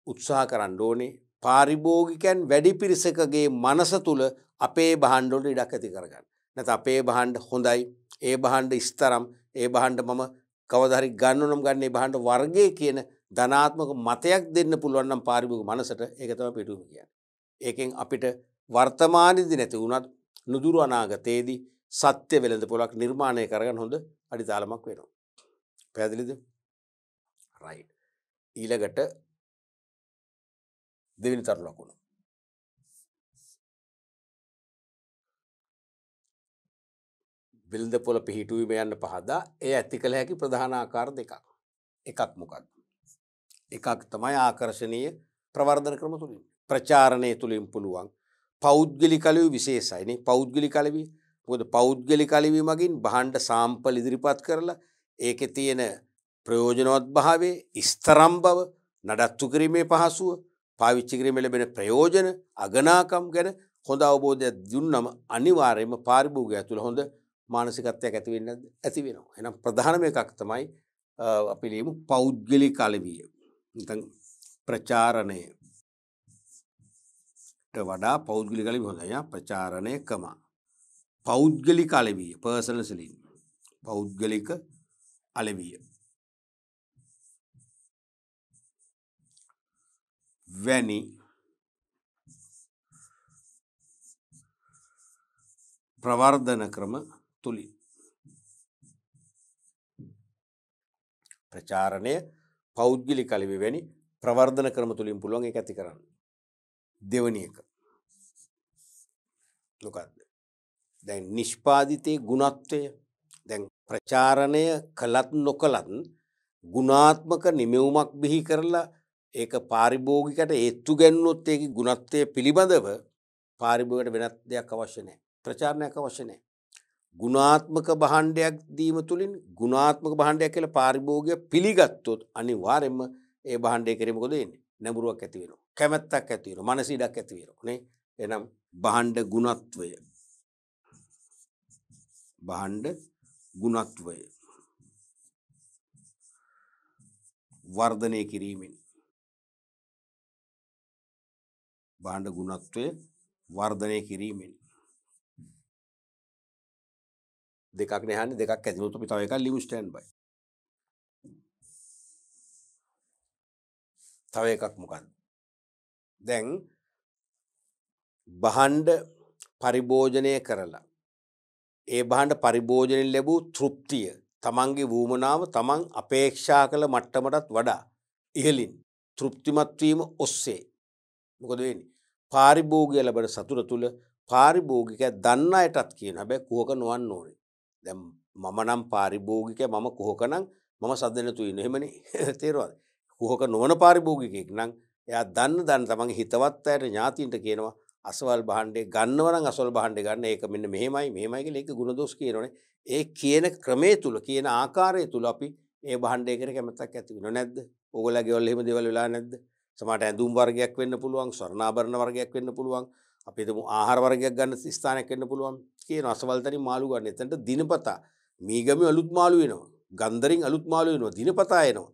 උත්සාහ කරන්න ඕනේ පාරිභෝගිකයන් වැඩි පිරිසකගේ මනස තුල අපේ භාණ්ඩ වලට ඉඩක් ඇති කරගන්න. නැත්නම් අපේ භාණ්ඩ හොඳයි, ඒ භාණ්ඩ ස්තරම්, ඒ භාණ්ඩ මම කවදා හරි ගන්න නම් ගන්න ඒ භාණ්ඩ වර්ගයේ කියන ධනාත්මක මතයක් දෙන්න පුළුවන් නම් පාරිභෝගික මනසට ඒක තමයි පිටුවීම කියන්නේ. ඒකෙන් අපිට වර්තමානයේදී නැති වුණත් නුදුරු අනාගතයේදී සත්‍ය වෙළඳපොළක් නිර්මාණය කරගන්න හොඳ අඩිතාලමක් වෙනවා. පැහැදිලිද? රයිට්. ඊළඟට දෙවෙනි තරු ලකුණ. වෙළඳපොළ පිහිටුවීම යන්න පහදා ඒ ඇති කළ හැකි ප්‍රධාන ආකාර දෙකක්. එකක් මොකක්ද? එකක් තමයි ආකර්ශනීය ප්‍රවර්ධන ක්‍රම තුලින්. ප්‍රචාරණය තුලින් පුළුවන්. පෞද්ගලික අලෙවි විශේෂයිනේ. පෞද්ගලික අලෙවි. මොකද පෞද්ගලික අලෙවි මගින් භාණ්ඩ සාම්පල් ඉදිරිපත් කරලා ඒකේ තියෙන ප්‍රයෝජනවත් භාවයේ ස්තරම් බව නඩත්තු කිරීමේ පහසුව පාවිච්චි කිරීමේ ලැබෙන ප්‍රයෝජන අගනාකම් ගැන හොඳ අවබෝධයක් දුන්නම අනිවාර්යයෙන්ම පාරිභෝගිකයා තුළ හොඳ මානසිකත්වයක් ඇති වෙන්නේ නැද්ද? ඇති වෙනවා. එහෙනම් ප්‍රධානම එකක් තමයි අපි ලියමු පෞද්ගලික අලෙවිය. නැත්නම් ප්‍රචාරණයට වඩා පෞද්ගලික අලෙවිය හොඳයි. ප්‍රචාරණයකම පෞද්ගලික අලෙවිය පර්සනල් සෙලින් පෞද්ගලික අලෙවිය වැනි ප්‍රවර්ධන ක්‍රම තුලින් ප්‍රචාරණය පෞද්ගලික අලෙවිය වැනි ප්‍රවර්ධන ක්‍රම තුලින් පුළුවන් ඒක ඇති කරන්න. දෙවෙනි එක මොකක්ද? දැන් නිෂ්පාදිතයේ ගුණත්වය දැන් ප්‍රචාරණය කළත් නොකළත් ගුණාත්මක නිමවුමක් බිහි කරලා ඒක පාරිභෝගිකයට ඒත්තු ගැන්වුවොත් ඒකේ ගුණත්වය පිළිබඳව පාරිභෝගිකයට වෙනත් දෙයක් අවශ්‍ය නැහැ. ප්‍රචාරණයක් අවශ්‍ය නැහැ. ගුණාත්මක භාණ්ඩයක් දීම තුළින් ගුණාත්මක භාණ්ඩයක් කියලා පාරිභෝගිකය පිළිගත්තොත් අනිවාර්යයෙන්ම ඒ භාණ්ඩය කෙරේ මොකද වෙන්නේ? නැඹුරුවක් ඇති වෙනවා. කැමැත්තක් ඇති වෙනවා. මනස ඉඩක් ඇති වෙනවා නේ. එහෙනම් භාණ්ඩ ගුණත්වය වර්ධනය කිරීමෙන් භාණ්ඩ ගුණත්වය වර්ධනය කිරීමෙන් දෙකක් නෑහන්නේ දෙකක් ඇති වුණොත් අපි තව එකක් ලියමු ස්ටෑන්ඩ් බයි. තව එකක් මොකක්ද? දැන් භාණ්ඩ පරිභෝජනය කරලා ඒ භාණ්ඩ පරිභෝජනයෙන් ලැබූ තෘප්තිය තමන්ගේ වුමනාව තමන් අපේක්ෂා කළ මට්ටමටත් වඩා ඉහළින් තෘප්තිමත් වීම ඔස්සේ මොකද වෙන්නේ? පාරිභෝගිකය ලැබෙන සතුට තුළ පාරිභෝගිකයා දන්න අයටත් කියන හැබැයි කුහක නොවන්න ඕනේ. දැන් මම නම් පාරිභෝගිකයා මම කුහක නම් මම සද්ද නැතුව ඉන්න එහෙමනේ තේරුණාද? කුහක නොවන පාරිභෝගිකයෙක් නම් එයා දන්න තමන්ගේ හිතවත් අයට ඥාතියින්ට කියනවා අසවල් භාණ්ඩේ ගන්නව නම් අසවල් භාණ්ඩේ ගන්න ඒක මෙන්න මෙහෙමයි කියලා ඒක ගුණදෝෂ කියනෝනේ. ඒ කියන ක්‍රමයේ තුල කියන ආකාරය තුල අපි ඒ භාණ්ඩේ කෙරේ කැමැත්තක් ඇති වෙනව නැද්ද? ඕගොල්ලෝ ගෙවල් එහෙම දේවල් වෙලා නැද්ද? සමහරට ඇඳුම් වර්ගයක් වෙන්න පුළුවන්, ස්වර්ණාභරණ වර්ගයක් වෙන්න පුළුවන්. අපි හිතමු ආහාර වර්ගයක් ගන්න ස්ථානයක් වෙන්න පුළුවන්. කියන අසවල් තැනින් මාළු ගන්න. එතනට දිනපතා මීගමේ අලුත් මාළු වෙනවා. ගන්දරින් අලුත් මාළු වෙනවා. දිනපතා එනවා.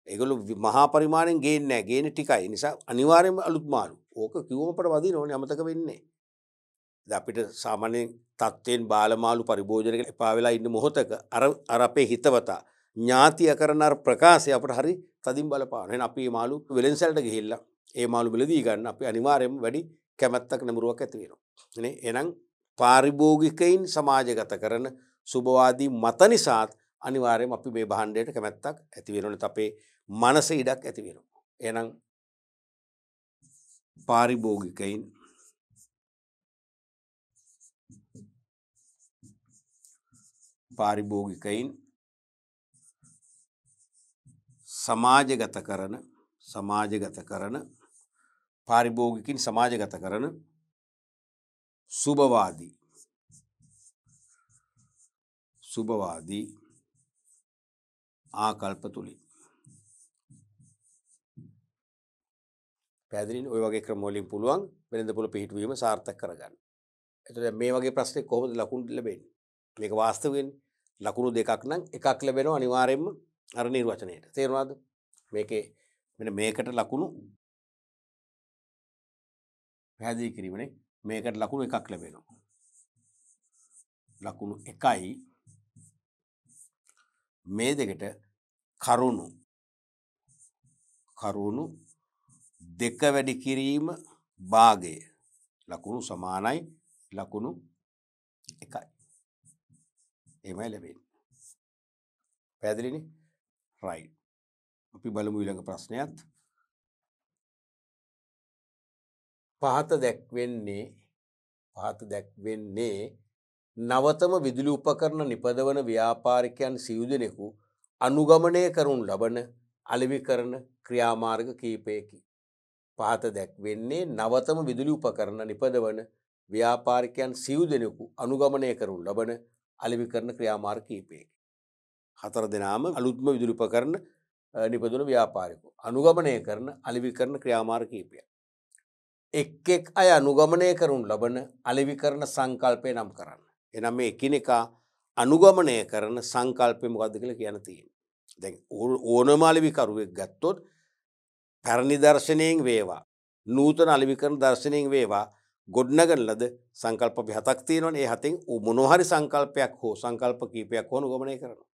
ඒගොල්ලෝ මහා පරිමාණයෙන් ගේන්නේ නැහැ. ගේන්නේ ටිකයි. ඒ නිසා අනිවාර්යයෙන්ම අලුත් මාළු. ඕක කිව්වම අපට වදිනවනේ අමතක වෙන්නේ. දැන් අපිට සාමාන්‍යයෙන් තත්ත්වෙන් බාලමාළු පරිභෝජනය එපා වෙලා ඉන්න මොහොතක අර අපේ හිතවතා ඥාතිය කරන අර ප්‍රකාශය අපට හරි තදින් බලපාන. එහෙනම් අපි මේ මාළු වෙලෙන්සල්ට ගිහිල්ලා ඒ මාළු මිලදී ගන්න අපි අනිවාර්යයෙන්ම වැඩි කැමැත්තක් නැඹුරුවක් ඇති වෙනවා. නේ? එහෙනම් පාරිභෝගිකයින් සමාජගත කරන සුබවාදී මත නිසාත් අනිවාර්යයෙන්ම අපි මේ භාණ්ඩයට කැමැත්තක් ඇති වෙනවනේ. අපේ මනස ඉඩක් ඇති වෙනවා. එහෙනම් පාරිභෝගිකයින් සමාජගත කරන පාරිභෝගිකින් සමාජගත කරන සුබවාදී ආකල්ප තුලින් පැහැදිලිනේ ඔය වගේ ක්‍රම වලින් පුළුවන් වෙළඳ පොළ පිහිටුවීම සාර්ථක කරගන්න. එතකොට මේ වගේ ප්‍රශ්නේ කොහොමද ලකුණු ලැබෙන්නේ? මේක වාස්තවයෙන්ම ලකුණු දෙකක් නම් එකක් ලැබෙනවා අනිවාර්යයෙන්ම අර නිර්වචනයේට. තේරුණාද? මේකේ මෙන්න මේකට ලකුණු පැහැදිලි කිරීමනේ මේකට ලකුණු එකක් ලැබෙනවා. ලකුණු එකයි මේ දෙකට කරුණු දෙක වැඩි කිරීම භාගය ලකුණු සමානයි ලකුණු එකයි. එහෙමයි ලැබෙන්නේ. පැහැදිලිනේ? රයිට්. අපි බලමු ඊළඟ ප්‍රශ්නයත්. පහත දැක්වෙන්නේ නවතම විදුලි උපකරණ නිපදවන ව්‍යාපාරිකයන් සියලු දෙනෙකු අනුගමනය කරනු ලබන අලෙවිකරණ ක්‍රියාමාර්ග කිහිපයකි. පහත දැක්වෙන්නේ නවතම විදුලි උපකරණ නිපදවන ව්‍යාපාරිකයන් සියලු දෙනෙකු අනුගමනය කරනු ලබන අලෙවිකරණ ක්‍රියාමාර්ග කිහිපයකි. හතර දෙනාම අලුත්ම විදුලි උපකරණ නිපදවන ව්‍යාපාරිකයෝ අනුගමනය කරන අලෙවිකරණ ක්‍රියාමාර්ග කිහිපයක්. එක් අය අනුගමනය කරනු ලබන අලෙවිකරණ සංකල්පය නම් කරන්න. එනම් මේ එකිනෙකා අනුගමනය කරන සංකල්පය මොකක්ද කියලා කියන්න තියෙනවා. දැන් ඕනම අලෙවිකරුවෙක් ගත්තොත් පැරණි දර්ශනයෙන් වේවා නූතන අලෙවිකරණ දර්ශනයෙන් වේවා ගොඩනගන ලද සංකල්ප 7ක් තියෙනවනේ. ඒ 7න් මොනවා හරි සංකල්පයක් හෝ සංකල්ප කීපයක් හෝ අනුගමනය කරනවා.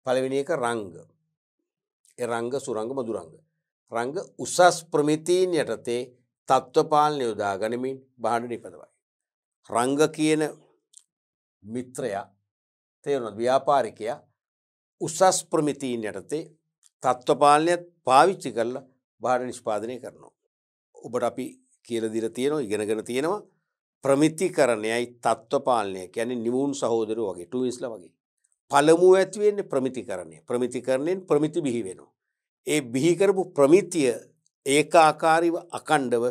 පළවෙනි එක රංග. ඒ රංග සුරංග මදුරංග. රංග උසස් ප්‍රමිතීන් යටතේ තත්ත්ව පාලනය යොදා ගනිමින් භාණ්ඩ නිපදවයි. රංග කියන මිත්‍රයා තේරුණාද? ව්‍යාපාරිකයා උසස් ප්‍රමිතීන් යටතේ තත්ත්ව පාලනයත් පාවිච්චි කරලා භාණ්ඩ නිෂ්පාදනය කරනවා. ඔබට අපි කියලා දීලා තියෙනවා ඉගෙනගෙන තියෙනවා ප්‍රමිතිකරණයයි තත්ත්ව පාලනය කියන්නේ නිමුන් සහෝදරයෝ වගේ ටුවින්ස්ලා වගේ. පළමුව ඇති වෙන්නේ ප්‍රමිතිකරණය. ප්‍රමිතිකරණයෙන් ප්‍රමිති බිහි වෙනවා. ඒ බිහි කරපු ප්‍රමිතිය ඒකාකාරීව අකණ්ඩව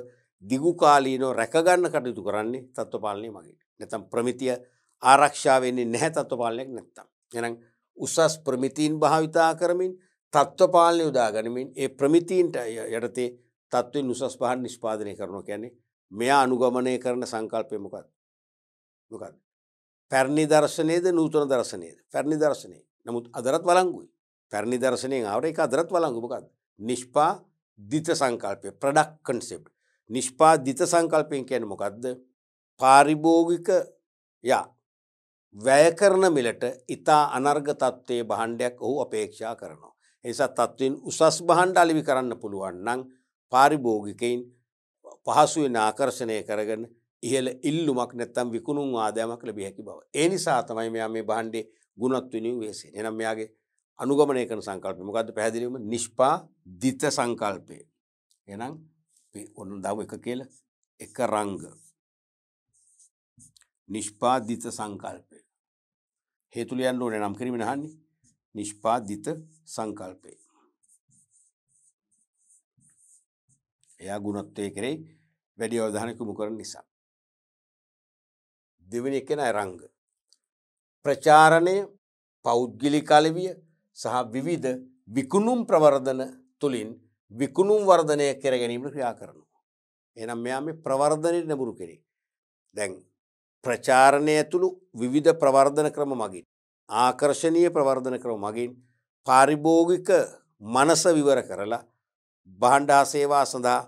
දිගු කාලීනව රැකගන්න කටයුතු කරන්නේ තත්ත්ව පාලනය මගින්. නැත්නම් ප්‍රමිතිය ආරක්ෂා වෙන්නේ නැහැ තත්ත්ව පාලනයක් නැත්නම්. එහෙනම් උසස් ප්‍රමිතීන් භාවිතා කරමින් තත්ත්ව පාලනය උදා ගනිමින් ඒ ප්‍රමිතීන්ට යටතේ තත්ත්වෙන් උසස් පහන් නිෂ්පාදනය කරනවා කියන්නේ මෙයා අනුගමනය කරන සංකල්පය මොකක්ද? පැරණි දර්ශනයේද නූතන දර්ශනයේද? පැරණි දර්ශනය. නමුත් අදරත් වළංගුයි. පැරණි දර්ශනයෙන් ආවට ඒක අදරත් වළංගු මොකක්ද? නිෂ්පාදිත සංකල්පය ප්‍රොඩක්ට් කන්සෙප්ට්. නිෂ්පාදිත සංකල්පයෙන් කියන්නේ මොකක්ද? පාරිභෝගික වැය කරන මිලට ඉතා අනර්ග තත්ත්වයේ භාණ්ඩයක් ඔහු අපේක්ෂා කරනවා. ඒ නිසා තත්ත්වෙන් උසස් භාණ්ඩ අලෙවි කරන්න පුළුවන් නම් පාරිභෝගිකයින් පහසුවෙන් ආකර්ෂණය කරගෙන ඉහළ ඉල්ලුමක් නැත්නම් විකුණුම් ආදායමක් ලැබිය හැකි බව. ඒ නිසා තමයි මෙයා මේ භාණ්ඩේ ගුණත් වෙනුවෙන් වෙසෙන්නේ. එහෙනම් මෙයාගේ අනුගමනය කරන සංකල්පය මොකද්ද? පැහැදිලිවම නිෂ්පාදිත සංකල්පය. එහෙනම් අපි ඔන්න දාමු එක කියලා එක රංග නිෂ්පාදිත සංකල්පය හේතු ලියන්න ඕනේ නම් කිරීම නහන්නේ නිෂ්පාදිත සංකල්පය එයා ගුණත්වයේ කෙරෙහි වැඩි අවධානයක් යොමු කරන නිසා දෙවෙනි එක නයි රංග ප්‍රචාරණය පෞද්ගලික අලෙවිය සහ විවිධ විකුණුම් ප්‍රවර්ධන තුලින් විකුණුම් වර්ධනය කර ගැනීමට ක්‍රියා කරනවා. එහෙනම් මෙයා මේ ප්‍රවර්ධනයේ නඹුරු කෙරේ. දැන් ප්‍රචාරණය ඇතුළු විවිධ ප්‍රවර්ධන ක්‍රම මගින් ආකර්ශනීය ප්‍රවර්ධන ක්‍රම මගින් පාරිභෝගික මනස විවර කරලා භාණ්ඩ හා සේවා සඳහා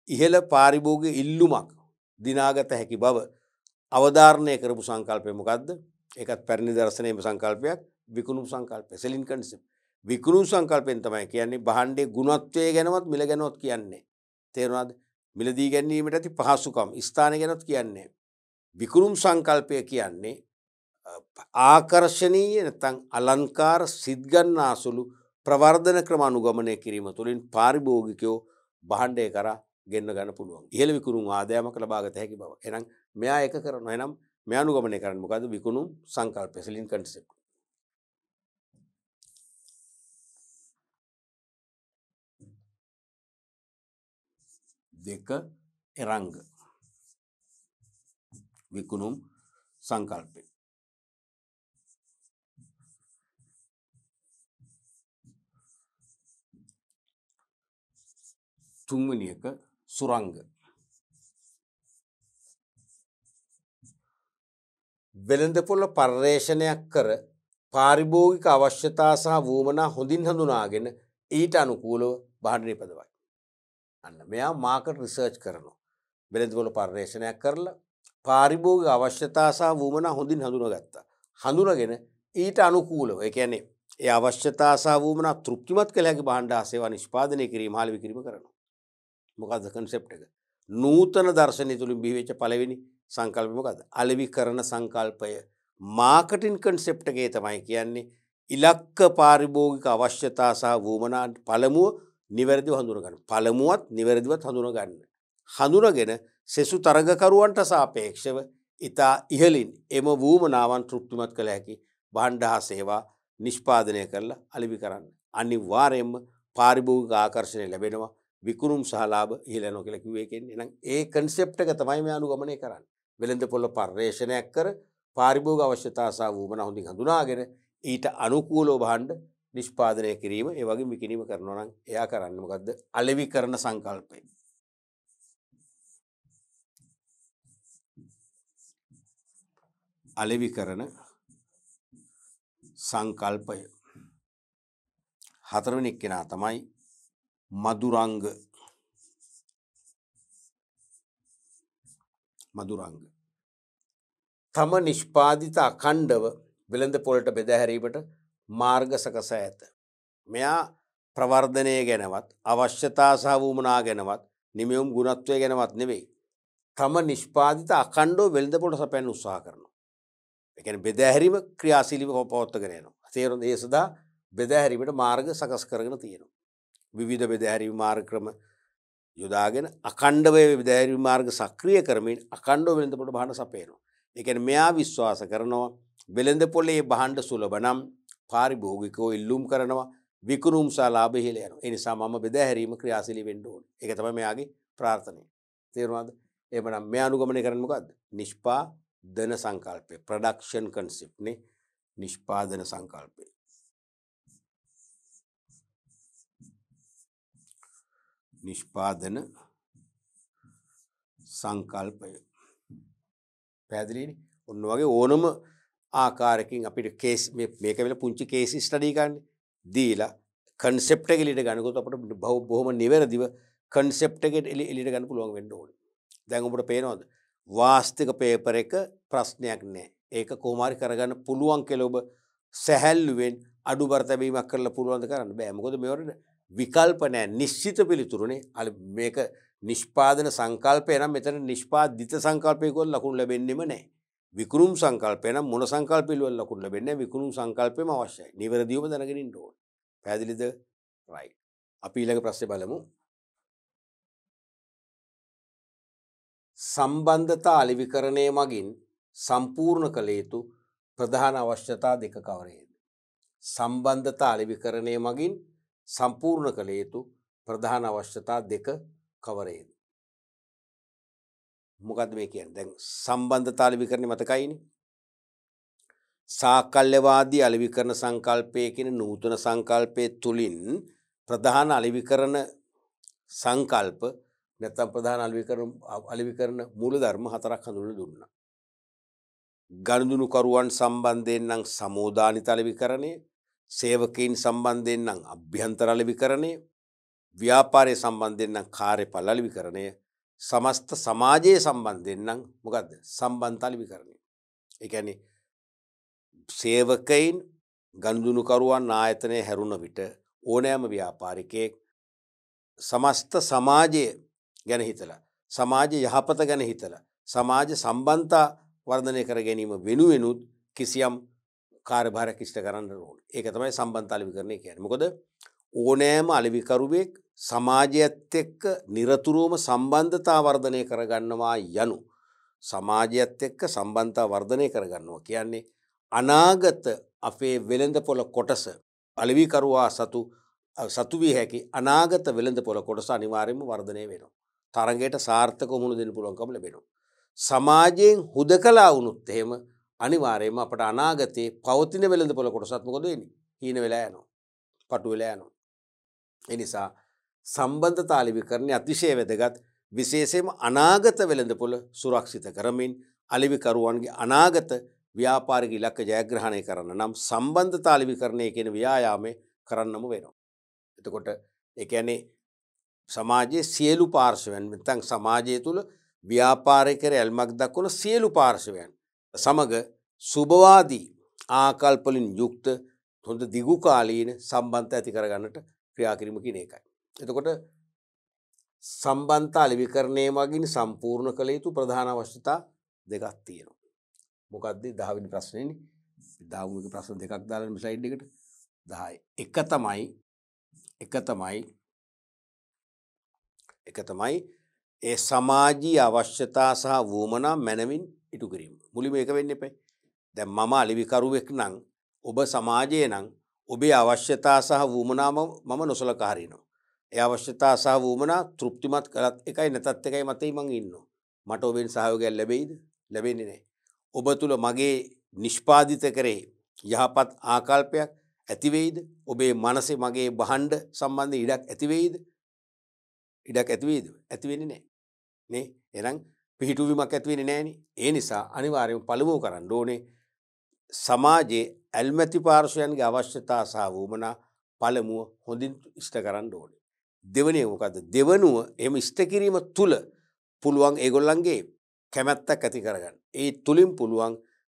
ඉහළ පාරිභෝගික ඉල්ලුමක් දිනාගත හැකි බව අවධාරණය කරපු සංකල්පය මොකද්ද? ඒකත් පැරණි දර්ශනීය සංකල්පයක් විකුණුම් සංකල්පය සෙලින් කන්සෙප්ට්. විකුණුම් සංකල්පෙන් තමයි කියන්නේ භාණ්ඩයේ ගුණත්වය ගැනවත් මිල ගැනවත් කියන්නේ. තේරුණාද? මිලදී ගැනීමට ඇති පහසුකම් ස්ථානය ගැනවත් කියන්නේ. විකුණුම් සංකල්පය කියන්නේ ආකර්ශනීය නැත්නම් අලංකාර සිත් ගන්නාසුළු ප්‍රවර්ධන ක්‍රම අනුගමනය කිරීම තුළින් පාරිභෝගිකයෝ භාණ්ඩය කරා ගෙන්න ගන්න පුළුවන්. ඉහළ විකුණුම් ආදායමක් ලබාගත හැකි බව. එහෙනම් මෙයා එක කරනවා. එහෙනම් මෙයා අනුගමනය කරන්නේ මොකද්ද? විකුණුම් සංකල්පය සෙලින් කන්සෙප්ට්. දෙක එරංග විකුණුම් සංකල්පය තුන්වෙනි එක සුරංග වෙළඳපොළ පර්යේෂණයක් කර පාරිභෝගික අවශ්‍යතා සහ වුවමනා හොඳින් හඳුනාගෙන ඊට අනුකූලව භාණ්ඩ නිපදවයි. අන්න මෙයා මාකට් රිසර්ච් කරනවා. වෙළඳපොළ පර්යේෂණයක් කරලා පාරිභෝගික අවශ්‍යතා සහ වුවමනා හොඳින් හඳුනාගත්තා. හඳුනාගෙන ඊට අනුකූලව ඒ කියන්නේ ඒ අවශ්‍යතා සහ වුවමනා තෘප්තිමත් කළ හැකි භාණ්ඩ හා සේවා නිෂ්පාදනය කිරීම හා විකිරීම කරනවා. මොකද්ද කන්සෙප්ට් එක? නූතන දර්ශනය තුලින් බිහිවෙච්ච පළවෙනි සංකල්පය මොකද්ද? අලෙවිකරණ සංකල්පය. මාකටිං කන්සෙප්ට් එකේ තමයි කියන්නේ ඉලක්ක පාරිභෝගික අවශ්‍යතා සහ වුවමනා පළමුව නිවැරදිව හඳුනා ගන්න. පළමුවත් නිවැරදිවත් හඳුනා ගන්න. හඳුනාගෙන සෙසු තරගකරුවන්ට සාපේක්ෂව ඉතා ඉහළින් එම වුවමනාවන් තෘප්තිමත් කළ හැකි භාණ්ඩ හා සේවා නිෂ්පාදනය කරලා අලෙවි කරන්න. අනිවාර්යයෙන්ම පාරිභෝගික ආකර්ෂණය ලැබෙනවා. විකුණුම් සහ ලාභ ඉහළ යනවා කියලා කිව්වේ ඒකෙන්නේ. එහෙනම් ඒ කන්සෙප්ට් එක තමයි මේ අනුගමනය කරන්නේ. වෙළඳපොළ පර්යේෂණයක් කර පාරිභෝගික අවශ්‍යතා සහ වුවමනා හොඳින් හඳුනාගෙන ඊට අනුකූලව භාණ්ඩ නිෂ්පාදනය කිරීම ඒ වගේ විකිණීම කරනවා නම් එයා කරන්නේ මොකද්ද? අලෙවිකරණ සංකල්පය. අලෙවිකරණ සංකල්පය. හතරවෙනි කෙනා තමයි මදුරංග. මදුරංග තම නිෂ්පාදිත අඛණ්ඩව වෙළඳපොළට බෙදා හැරීමට මාර්ග සකසා ඇත. මෙයා ප්‍රවර්ධනය ගැනවත් අවශ්‍යතා සහ වුවමනා ගැනවත් නිමෙවුම් ගුණත්වය ගැනවත් නෙවෙයි. තම නිෂ්පාදිත අඛණ්ඩව වෙළඳපොළට සපයන්න උත්සාහ කරනවා. ඒ කියන්නේ බෙදා හැරීම ක්‍රියාශීලීව පවත්වාගෙන යනවා. තේරුණාද? ඒ සඳහා බෙදා හැරීමට මාර්ග සකස් කරගෙන තියෙනවා. විවිධ බෙදා හැරීම් මාර්ග ක්‍රම යොදාගෙන අඛණ්ඩව බෙදා හැරීම් මාර්ග සක්‍රිය කරමින් අඛණ්ඩව වෙළඳපොළට භාණ්ඩ සපයනවා. ඒ කියන්නේ මෙයා විශ්වාස කරනවා වෙළඳපොළේ භාණ්ඩ සුලභ නම් පාරිභෝගිකයෝ ඉල්ලුම් කරනවා විකුණුම් සහ ලාභ ඉහළ යනවා. ඒ නිසා මම බෙදා හැරීම ක්‍රියාශීලී වෙන්න ඕනේ. ඒක තමයි මෙයාගේ ප්‍රාර්ථනාව. තේරුණාද? එහෙමනම් මෙයා අනුගමනය කරන්නේ මොකද්ද? නිෂ්පාදන සංකල්පය. ප්‍රොඩක්ෂන් කන්සෙප්ට් නේ. නිෂ්පාදන සංකල්පය. නිෂ්පාදන සංකල්පය. පැහැදිලිනේ? ඔන්න වගේ ඕනම ආකාරයකින් අපිට කේස් මේක වෙල පුංචි කේස් ස්ටඩි ගන්න දීලා කන්සෙප්ට් එක එළියට ගන්නකොට අපිට බොහොම නිවැරදිව කන්සෙප්ට් එක එළියට ගන්න පුළුවන් වෙන්න ඕනේ. දැන් ඔබට පේනවද? වාස්තික පේපර් එක ප්‍රශ්නයක් නෑ. ඒක කොහොම හරි කරගන්න පුළුවන් කියලා ඔබ සැහැල්ලුවෙන් අඩුබර තැබීමක් කරලා පුළුවන්ද කරන්න බෑ. මොකද මේවට විකල්ප නෑ. නිශ්චිත පිළිතුරුනේ. මේක නිෂ්පාදන සංකල්පය නම් මෙතන නිෂ්පාදිත සංකල්පයක ලකුණු ලැබෙන්නෙම නෑ. විකුණුම් සංකල්පය නම් මොන සංකල්පයකවත් ලකුණු ලැබෙන්නේ නෑ. විකුණුම් සංකල්පෙම අවශ්‍යයි. නිවැරදිවම දැනගෙන ඉන්න ඕනේ. පැහැදිලිද? රයිට්. අපි ඊළඟ ප්‍රශ්නේ බලමු. සම්බන්ධතා අලෙවිකරණය මගින් සම්පූර්ණ කළ යුතු ප්‍රධාන අවශ්‍යතා දෙක කවරේද? සම්බන්ධතා අලෙවිකරණය මගින් සම්පූර්ණ කළ යුතු ප්‍රධාන අවශ්‍යතා දෙක කවරේද? මොකද්ද මේ කියන්නේ? දැන් සම්බන්ධතා අලෙවිකරණය මතකයිනේ. සාකල්‍යවාදී අලෙවිකරණ සංකල්පය කියන නූතන සංකල්පය තුලින් ප්‍රධාන අලෙවිකරණ සංකල්ප නැත්නම් ප්‍රධාන අලෙවිකරණ මූලධර්ම හතරක් හඳුන්වලා දුන්නා. ගනුදෙනුකරුවන් සම්බන්ධයෙන් නම් සමෝදානිත අලෙවිකරණය, සේවකයන් සම්බන්ධයෙන් නම් අභ්‍යන්තර අලෙවිකරණය, ව්‍යාපාරය සම්බන්ධයෙන් නම් කාර්යඵල අලෙවිකරණය, සමස්ත සමාජයේ සම්බන්ධයෙන් නම් මොකද්ද? සම්බන්ධ අලෙවිකරණය. ඒ කියන්නේ සේවකයන් ගනුදෙනුකරුවන් ආයතනයේ හැරුණ විට ඕනෑම ව්‍යාපාරිකයෙක් සමස්ත සමාජය ගැන හිතලා, සමාජ යහපත ගැන හිතලා, සමාජ සම්බන්ධතා වර්ධනය කර ගැනීම වෙනුවෙනුත් කිසියම් කාර්යභාරයක් ඉෂ්ට කරන්න ඕනේ. ඒක තමයි සම්බන්ධතා අලෙවිකරණය කියන්නේ. මොකද ඕනෑම අලෙවිකරුවෙක් සමාජයත් එක්ක නිරතුරුවම සම්බන්ධතා වර්ධනය කරගන්නවා යනු සමාජයත් එක්ක සම්බන්ධතා වර්ධනය කරගන්නවා කියන්නේ අනාගත අපේ වෙළඳපොළ කොටස අලෙවිකරුවා සතු විය හැකි අනාගත වෙළඳපොළ කොටස අනිවාර්යයෙන්ම වර්ධනය වෙනවා. තරඟයට සාර්ථකව මුහුණ දෙන්න පුළුවන්කම ලැබෙනවා. සමාජයෙන් හුදකලා වුණොත් එහෙම අනිවාර්යයෙන්ම අපට අනාගතයේ පවතින වෙළඳපොළ කොටසත් මොකද වෙන්නේ? හීන වෙලා යනවා. පටු වෙලා යනවා. ඒ නිසා සම්බන්ධතා අලෙවිකරණය අතිශය වැදගත්. විශේෂයෙන්ම අනාගත වෙළඳපොළ සුරක්ෂිත කරමින් අලෙවිකරුවන්ගේ අනාගත ව්‍යාපාරික ඉලක්ක ජයග්‍රහණය කරන්න නම් සම්බන්ධතා අලෙවිකරණය කියන ව්‍යායාමය කරන්නම වෙනවා. එතකොට ඒ කියන්නේ සමාජයේ සියලු පාර්ශවයන් නැත්නම් සමාජය තුළ ව්‍යාපාරිකර ඇල්මක් දක්වන සියලු පාර්ශවයන් සමග සුබවාදී ආකල්පවලින් යුක්ත හොඳ දිගුකාලීන සම්බන්ධතා ඇති කරගන්නට ක්‍රියා කිරීම කියන එකයි. එතකොට සම්බන්ධතා අලෙවිකරණය මගින් සම්පූර්ණ කළ යුතු ප්‍රධාන අවශ්‍යතා දෙකක් තියෙනවා. මොකක්ද 10 වෙනි ප්‍රශ්නේනේ? 10 වෙනි ප්‍රශ්න දෙකක් දාලා මේ ස්ලයිඩ් එකට 10. එක තමයි ඒ සමාජීය අවශ්‍යතා සහ වුවමනා මැනවින් ඉටු කිරීම. මුලින්ම ඒක වෙන්න එපා. දැන් මම අලෙවිකරුවෙක් නම් ඔබ සමාජයේ නම් ඔබේ අවශ්‍යතා සහ වුවමනා මම නොසලකා හරිනවා. ඒ අවශ්‍යතා සහ වුවමනා තෘප්තිමත් කරත් එකයි නැතත් එකයි මතයි මං ඉන්නවා. මට ඔබෙන් සහයෝගයක් ලැබෙයිද? ලැබෙන්නේ නැහැ. ඔබ තුල මගේ නිෂ්පාදිත කරේ යහපත් ආකල්පයක් ඇති වෙයිද? ඔබේ මනසේ මගේ බහඬ සම්බන්ධ ඉඩක් ඇති වෙයිද? ඉඩක් ඇති වෙයිද? ඇති වෙන්නේ නැහැ. නේ? එහෙනම් පිහිටුවීමක් ඇති වෙන්නේ නැහනේ. ඒ නිසා අනිවාර්යයෙන්ම පළමුව කරන්න ඕනේ සමාජයේ ඇල්මැති පාර්ශවයන්ගේ අවශ්‍යතා සහ වුවමනා පළමුව හොඳින් ඉෂ්ට කරන්න ඕනේ. දෙවෙනිය මොකද්ද? දෙවනුව එහෙම ඉෂ්ට කිරීම තුල පුළුවන් ඒගොල්ලන්ගේ කැමැත්තක් ඇති කරගන්න. ඒ තුලින් පුළුවන්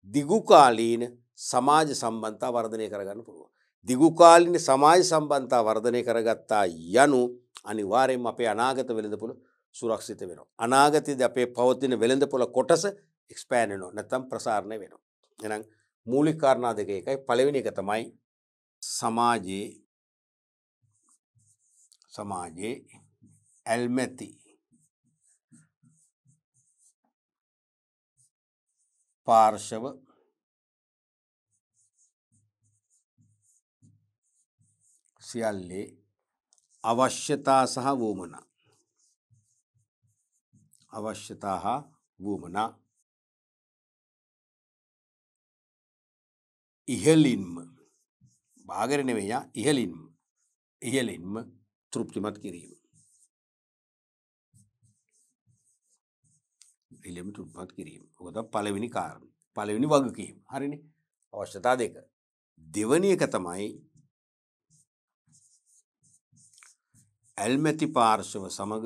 දිගුකාලීන සමාජ සම්බන්ධතා වර්ධනය කරගන්න පුළුවන්. දිගුකාලීන සමාජ සම්බන්ධතා වර්ධනය කරගත්තා යනු අනිවාර්යයෙන්ම අපේ අනාගත වෙළඳපොළ සුරක්ෂිත වෙනවා. අනාගතයේදී අපේ පවතින වෙළඳපොළ කොටස එක්ස්පෑන්ඩ් වෙනවා. නැත්නම් ප්‍රසාරණය වෙනවා. එහෙනම් මූලික කාරණා දෙක එකයි. පළවෙනි එක තමයි සමාජයේ ඇල්මැති පාර්ශව සියල්ලේ අවශ්‍යතා සහ වුවමනා ඉහළින්ම භාගර නෙවෙයි ඉහළින්ම තෘප්තිමත් කිරීම. ඉහළින්ම තෘප්තිමත් කිරීම. ඔක තමයි පළවෙනි කාරණය. පළවෙනි වගකීම. හරිනේ. අවශ්‍යතා දෙක. දෙවෙනි එක තමයි ඇල්මැති පාර්ශව සමග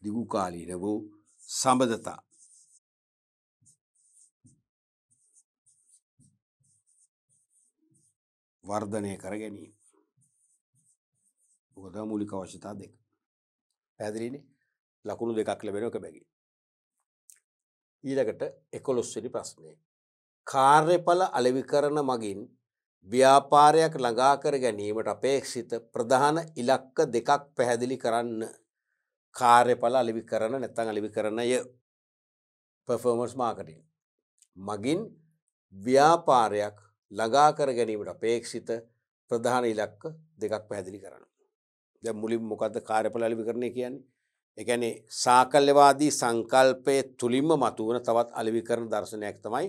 දිගුකාලීන වූ සම්බන්ධතා වර්ධනය කර ගැනීම. මොකද මූලික අවශ්‍යතා දෙක. පැහැදිලිනේ? ලකුණු දෙකක් ලැබෙන එක බැගින්. ඊළඟට 11 වෙනි ප්‍රශ්නය. කාර්යඵල අලෙවිකරන මගින් ව්‍යාපාරයක් ළඟා කර ගැනීමට අපේක්ෂිත ප්‍රධාන ඉලක්ක දෙකක් පැහැදිලි කරන්න. කාර්යඵල අලෙවිකරන නැත්නම් අලෙවිකරණය performance marketing මගින් ව්‍යාපාරයක් ළඟා කර ගැනීමට අපේක්ෂිත ප්‍රධාන ඉලක්ක දෙකක් පැහැදිලි කරන්න. දැන් මුලින්ම මොකද්ද කාර්යඵල අලෙවිකරණය කියන්නේ? ඒ කියන්නේ සාකල්‍යවාදී සංකල්පයේ තුලින්ම මතුවන තවත් අලෙවිකරණ දර්ශනයක් තමයි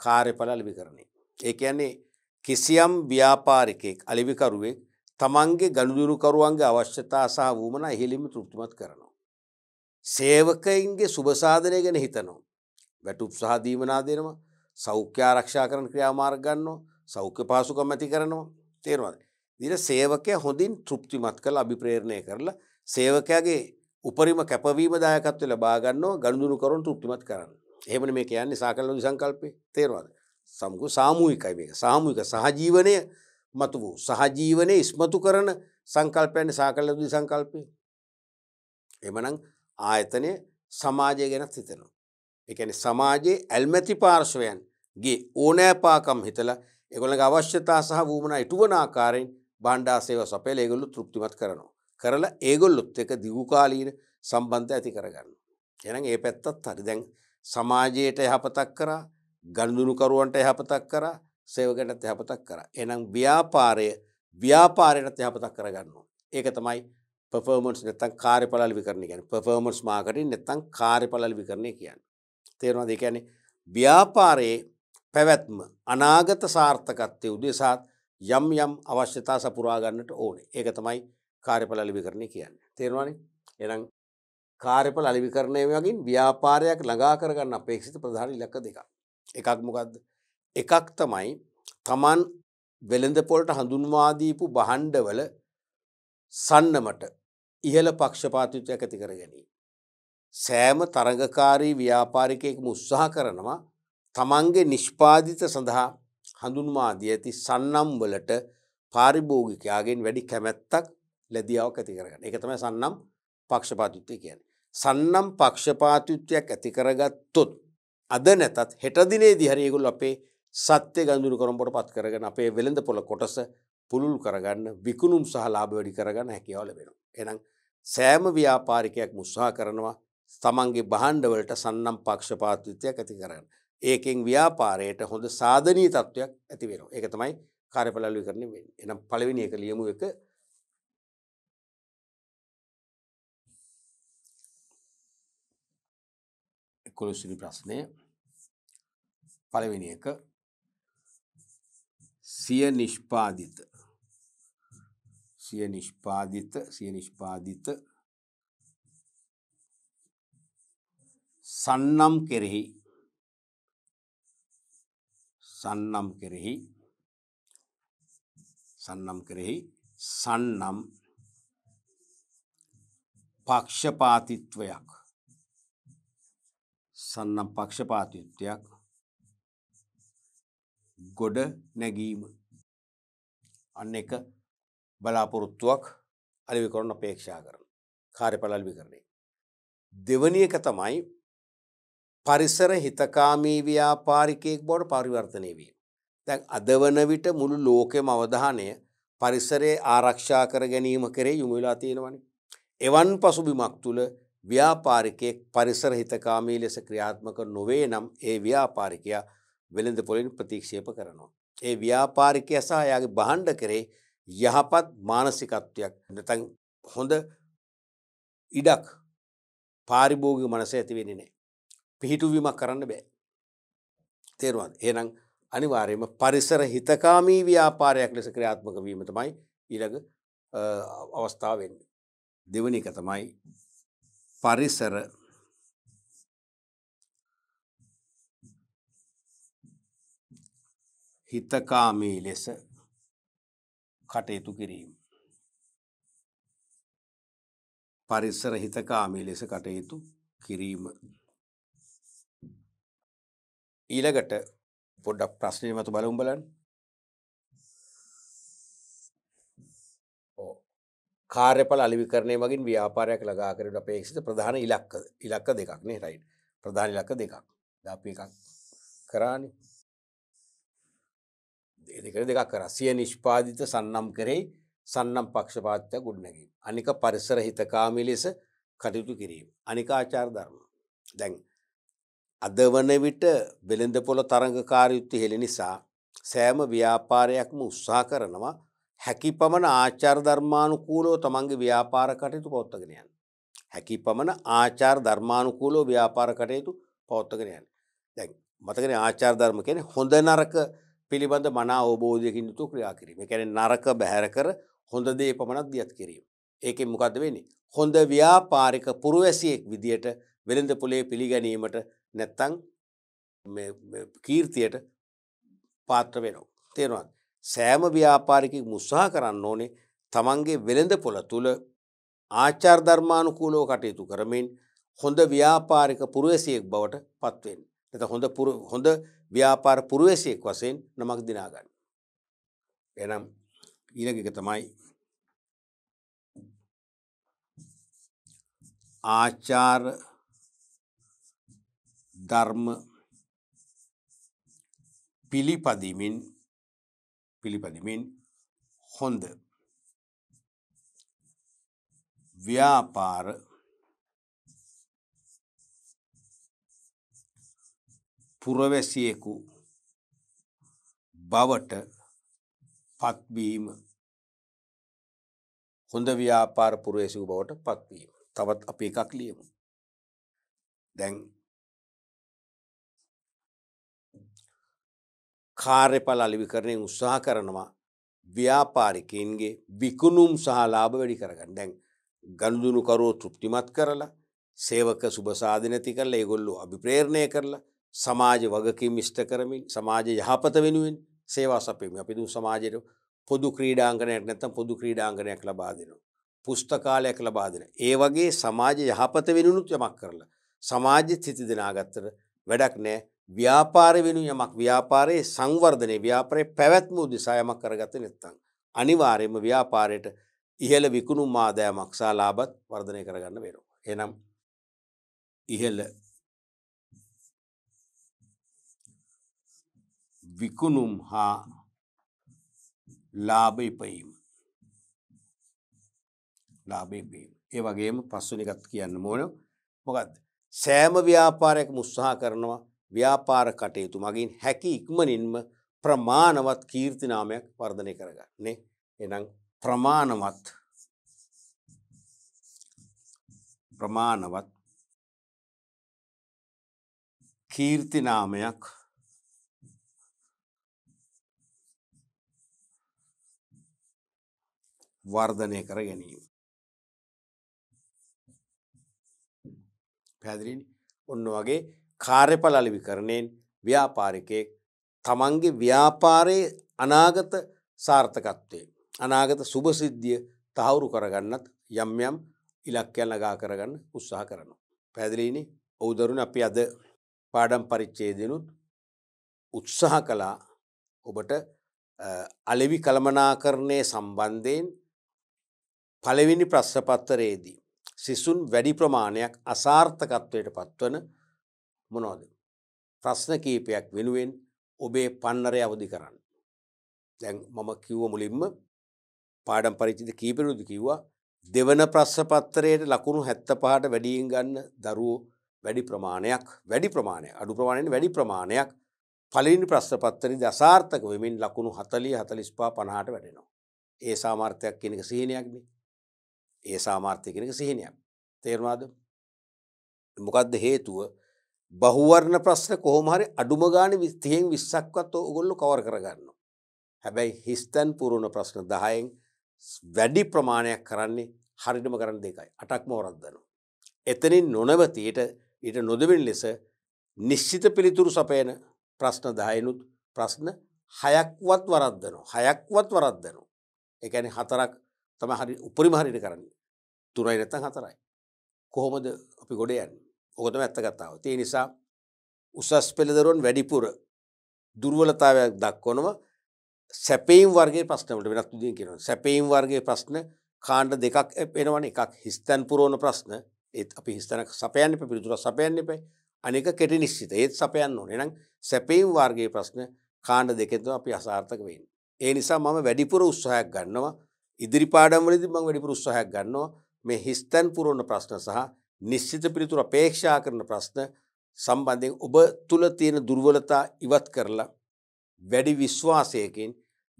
කාර්යඵල අලෙවිකරණය. ඒ කියන්නේ කිසියම් ව්‍යාපාරිකයෙක් අලෙවිකරුවෙක් තමන්ගේ ගනුදෙනුකරුවන්ගේ අවශ්‍යතා සහ වුමනා ඉහළින්ම තෘප්තිමත් කරනවා. සේවකයින්ගේ සුබ සාධනය ගැන හිතනවා. වැටුප් සහ දීමනා දෙනවා. සෞඛ්‍ය ආරක්ෂා කරන ක්‍රියාමාර්ග ගන්නවා. සෞඛ්‍ය පහසුකම් ඇති කරනවා. තේරෙනවද? ඊට සේවකයා හොඳින් තෘප්තිමත් කරලා අභිප්‍රේරණය කරලා සේවකයාගේ උපරිම කැපවීම දායකත්වය ලබා ගන්නවා ගනුදෙනුකරුවන් තෘප්තිමත් කරන්න. එහෙමනේ මේ කියන්නේ සාකල්‍ය සංකල්පේ. තේරෙනවද? සාමූහිකයි මේක. සාමූහික සහජීවනය මතු වූ සහජීවනයේ ඉස්මතු කරන සංකල්පයන් සාකල්‍ය සංකල්පේ. එමනම් ආයතනය සමාජය ගැන හිතනවා. ඒ කියන්නේ සමාජයේ ඇල්මැති පාර්ශවයන්ගේ ඕනෑපාකම් හිතලා ඒගොල්ලන්ගේ අවශ්‍යතා සහ වුමනා ඉටුවන ආකාරයෙන් භාණ්ඩා සේවා සපයලා ඒගොල්ලෝ තෘප්තිමත් කරනවා. කරලා ඒගොල්ලොත් එක්ක දීර්ඝකාලීන සම්බන්ධය ඇති කරගන්නවා. එහෙනම් ඒ පැත්තත් හරි. දැන් සමාජයට යහපතක් කරා, ගනුදෙනුකරුවන්ට යහපතක් කරා, සේවකයන්ට යහපතක් කරා. එහෙනම් ව්‍යාපාරයට යහපතක් කරගන්නවා. ඒක තමයි performance නැත්නම් කාර්යඵල අලෙවිකරණය කියන්නේ. performance marketing නැත්නම් කාර්යඵල අලෙවිකරණය කියන්නේ. තේරුණාද? ඒ කියන්නේ ව්‍යාපාරයේ පැවැත්ම අනාගත සාර්ථකත්වයේ උදෙසා යම් යම් අවශ්‍යතා සපුරා ගන්නට ඕනේ. ඒක තමයි කාර්යඵල අලෙවිකරණය කියන්නේ. තේරුණානේ? එහෙනම් කාර්යඵල අලෙවිකරණය වගින් ව්‍යාපාරයක් ළඟා කරගන්න අපේක්ෂිත ප්‍රධාන ඉලක්ක දෙකක්. එකක් මොකද්ද? එකක් තමයි Taman වෙළඳපොළට හඳුන්වා දීපු භාණ්ඩවල සන්නමට ඉහළ පක්ෂපාතීත්වයක් ඇති කර ගැනීම. සෑම තරඟකාරී ව්‍යාපාරිකයෙක්ම උත්සාහ කරනවා තමන්ගේ නිෂ්පාදිත සඳහා හඳුන්වා දී ඇති සන්නම් වලට පාරිභෝගිකයාගෙන් වැඩි කැමැත්තක් ලැබියාවක් ඇති කරගන්න. ඒක තමයි සන්නම් පක්ෂපාතීත්වය කියන්නේ. සන්නම් පක්ෂපාතීත්වයක් ඇති කරගත්තොත් අද නැතත් හෙට දිනේදී හරි ඒගොල්ලෝ අපේ සත්‍ය ගනුදෙනුකරුවන්ට පත් කරගෙන අපේ වෙළඳපොළ කොටස පුළුල් කරගන්න, විකුණුම් සහ ලාභ වැඩි කරගන්න හැකියාව ලැබෙනවා. එහෙනම් සෑම ව්‍යාපාරිකයෙක්ම උත්සාහ කරනවා තමන්ගේ භාණ්ඩ වලට සන්නම් පක්ෂපාතීත්වයක් ඇති කරගන්න. ඒකෙන් ව්‍යාපාරයට හොඳ සාධනීය තත්වයක් ඇති වෙනවා. ඒක තමයි කාර්යඵල අලෙවිකරණය වෙන්නේ. එහෙනම් පළවෙනි එක ලියමු. එක 11 වෙනි ප්‍රශ්නය. පළවෙනි එක සිය නිෂ්පාදිත සන්නම් සන්නම් පක්ෂපාතීත්වයක් ගොඩ නැගීම අන්න එක බලාපොරොත්තුවක් අලෙවිකරන අපේක්ෂා කරන කාර්යඵල අලෙවිකරණය. දෙවැනි එක තමයි පරිසර හිතකාමී ව්‍යාපාරිකයෙක් බවට පරිවර්තනය වීම. දැන් අද වන විට මුළු ලෝකෙම අවධානය පරිසරයේ ආරක්ෂා කර ගැනීම කෙරෙහි යොමු වෙලා තියෙනවානේ. එවන් පසුබිමක් තුල ව්‍යාපාරිකයෙක් පරිසර හිතකාමී ලෙස ක්‍රියාත්මක නොවේ නම් ඒ ව්‍යාපාරිකයා වෙළඳපොළෙන් ප්‍රතික්ෂේප කරනවා. ඒ ව්‍යාපාරිකයා සහ එයාගේ භාණ්ඩ කෙරෙහි යහපත් මානසිකත්වයක් නැත්නම් හොඳ ඉඩක් පාරිභෝගික මනස ඇති වෙන්නේ නැහැ. පිහිටුවීමක් කරන්න බෑ. තේරුණාද? එහෙනම් අනිවාර්යයෙන්ම පරිසර හිතකාමී ව්‍යාපාරයක් ලෙස ක්‍රියාත්මක වීම තමයි ඊළඟ අවස්ථාව වෙන්නේ. දෙවෙනි එක තමයි පරිසර හිතකාමී ලෙස කටයුතු කිරීම. පරිසර හිතකාමී ලෙස කටයුතු කිරීම. ඊළඟට පොඩ්ඩක් ප්‍රශ්නේ මත බලමු බලන්න. කාර්යඵල අලෙවිකරණය මගින් ව්‍යාපාරයක් ළඟා කිරීමට අපේක්ෂිත ප්‍රධාන ඉලක්ක. ඉලක්ක දෙකක් නේ රයිට්. ප්‍රධාන ඉලක්ක දෙකක්. අපි එකක් කරානේ. දෙකට දෙකක් කරා. සිය නිෂ්පාදිත සන්නම් කෙරෙහි සන්නම් පක්ෂපාතය ගොඩනැගීම. අනික පරිසර හිතකාමී ලෙස කටයුතු කිරීම. අනික ආචාර ධර්ම. දැන් අද වන විට වෙළඳපොළ තරඟකාරීත්වය හෙළ නිසා සෑම ව්‍යාපාරයක්ම උත්සාහ කරනවා හැකි පමණ ආචාර ධර්මානුකූලව තමන්ගේ ව්‍යාපාර කටයුතු පවත්වාගෙන යන්න. හැකි පමණ ආචාර ධර්මානුකූලව ව්‍යාපාර කටයුතු පවත්වාගෙන යන්න. දැන් මතකනේ ආචාර ධර්ම කියන්නේ හොඳ නරක පිළිබඳ මනා අවබෝධයකින් යුතුව ක්‍රියා කිරීම. ඒ කියන්නේ නරක බැහැර කර හොඳ දේ පමණක් දියත් කිරීම. ඒකෙන් මොකද්ද වෙන්නේ? හොඳ ව්‍යාපාරික පුරවැසියෙක් විදියට වෙළඳපොලේ පිළිගැනීමට නැත්තම් මේ කීර්තියට පාත්‍ර වෙනවා. තේරෙනවද? සෑම ව්‍යාපාරිකයෙක් උත්සාහ කරන්න ඕනේ තමන්ගේ වෙළඳපොළ තුල ආචාර ධර්මානුකූලව කටයුතු කරමින් හොඳ ව්‍යාපාරික පුරවැසියෙක් බවට පත් වෙන්න. නැත්නම් හොඳ ව්‍යාපාර පුරවැසියෙක් වශයෙන් නමක් දිනා ගන්න. එහෙනම් ඊළඟ එක තමයි ආචාර ධර්ම පිළිපදිමින් හොඳ ව්‍යාපාර පුරවැසියෙකු බවට පත්වීම. හොඳ ව්‍යාපාර පුරවැසියෙකු බවට පත්වීම. තවත් අපි එකක් ලියමු. දැන් කාර්යඵල අලෙවිකරණයෙන් උත්සාහ කරනවා ව්‍යාපාරිකයින්ගේ විකුණුම් සහ ලාභ වැඩි කරගන්න. දැන් ගනුදෙනු කරෝ තෘප්තිමත් කරලා, සේවක සුබ සාධන ඇති කරලා, ඒගොල්ලෝ අභිප්‍රේරණය කරලා, සමාජ වගකීම් ඉෂ්ට කරමින්, සමාජ යහපත වෙනුවෙන් සේවා සපයමින් අපි දුන් සමාජයට පොදු ක්‍රීඩාංගණයක් නැත්නම් පොදු ක්‍රීඩාංගණයක් ලබා දෙනවා. පුස්තකාලයක් ලබා දෙනවා. ඒ වගේ සමාජ යහපත වෙනුනුත් යමක් කරලා සමාජෙත් හිත දෙනාගත්තට වැඩක් නැහැ. ව්‍යාපාර වෙනුවෙන් යමක්, ව්‍යාපාරයේ සංවර්ධනයේ, ව්‍යාපාරයේ පැවැත්ම උදෙසා යමක් කරගත්තේ නැත්නම් අනිවාර්යයෙන්ම ව්‍යාපාරයට ඉහළ විකුණුම් ආදායමක් සහ ලාභත් වර්ධනය කරගන්න වෙනවා. එහෙනම් ඉහළ විකුණුම් හා ලාභ ඉපයීම. ඒ වගේම පස්වෙනි එකත් කියන්න ඕන. මොකද්ද? සෑම ව්‍යාපාරයකම උත්සාහ කරනවා ව්‍යාපාර කටයුතු මගින් හැකි ඉක්මනින්ම ප්‍රමාණවත් කීර්ති නාමයක් වර්ධනය කරගන්න. නේ? එහෙනම් ප්‍රමාණවත් කීර්ති නාමයක් වර්ධනය කර ගැනීම. පැහැදිලිනේ? ඔන්න වගේ කාර්යඵල අලෙවිකරණයෙන් ව්‍යාපාරිකයෙක් තමන්ගේ ව්‍යාපාරයේ අනාගත සාර්ථකත්වය, අනාගත සුභසිද්ධිය තහවුරු කරගන්නත් යම් යම් ඉලක්කයන් ළඟා කරගන්න උත්සාහ කරනවා. පැහැදිලිනේ? ඔව් දරුවනේ, අපි අද පාඩම් පරිච්ඡේදෙනුත් උත්සාහ කළා ඔබට අලෙවි කළමනාකරණය සම්බන්ධයෙන් පළවෙනි ප්‍රශ්න පත්‍රයේදී සිසුන් වැඩි ප්‍රමාණයක් අසාර්ථකත්වයට පත්වන මොනවද ප්‍රශ්න කීපයක් වෙනුවෙන් ඔබේ පන්නරය අවදි කරන්න. දැන් මම කිව්ව මුලින්ම පාඩම් පරිච්ඡේද කීපෙනුද කිව්වා දෙවන ප්‍රශ්න පත්‍රයේ ලකුණු 75ට වැඩියෙන් ගන්න දරුවෝ වැඩි ප්‍රමාණයක් අඩු ප්‍රමාණයෙන් වැඩි ප්‍රමාණයක් පළවෙනි ප්‍රශ්න පත්‍රයේදී අසාර්ථක වෙමින් ලකුණු 40 45 50ට වැඩෙනවා. ඒ සාමර්ථ්‍යයක් කියන එක සිහිනයක්නේ. ඒ සාමර්ථ්‍ය කියන එක සිහිනයක්. තේරුණාද? මොකද්ද හේතුව? බහුවර්ණ ප්‍රශ්න කොහොම හරි අඩුම ගානේ 30න් 20ක්වත් ඕගොල්ලෝ කවර් කරගන්නවා. හැබැයි හිස්තන් පුරවන ප්‍රශ්න 10න් වැඩි ප්‍රමාණයක් කරන්නේ හරියටම කරන්නේ දෙකයි. 8ක්ම වරද්දනවා. එතනින් නොනවතියට ඊට නොදෙවෙන ලෙස නිශ්චිත පිළිතුරු සපයන ප්‍රශ්න 10නුත් ප්‍රශ්න 6ක්වත් වරද්දනවා. ඒ කියන්නේ 4ක් තමයි හරි උපරිම හරියට කරන්නේ. 3යි නැත්නම් 4යි. කොහොමද අපි ගොඩ යන්නේ? ඕක තමයි ඇත්ත කතාව. ඒ නිසා උසස් පෙළ දරුවන් වැඩිපුර දුර්වලතාවයක් දක්වනවා සැපීම් වර්ගයේ ප්‍රශ්න වලට. වෙනත් විදිහකින් කියනවා සැපීම් වර්ගයේ ප්‍රශ්න කාණ්ඩ දෙකක් එනවනේ. එකක් හිස්තන් පුරවන ප්‍රශ්න, ඒත් අපි හිස්තනක් සපයන්න එපා, පිළිතුරක් සපයන්න එපා. අනික කෙටි නිශ්චිත, ඒත් සපයන්න ඕනේ. එහෙනම් සැපීම් වර්ගයේ ප්‍රශ්න කාණ්ඩ දෙකෙන් තමයි අපි අසාර්ථක වෙන්නේ. ඒ නිසා මම වැඩිපුර උත්සාහයක් ගන්නවා. ඉදිරි පාඩම්වලදී මම වැඩිපුර උත්සාහයක් ගන්නවා මේ හිස්තැන් පුරවන ප්‍රශ්න සහ නිශ්චිත පිළිතුරු අපේක්ෂා කරන ප්‍රශ්න සම්බන්ධයෙන් ඔබ තුල තියෙන දුර්වලතා ඉවත් කරලා වැඩි විශ්වාසයකින්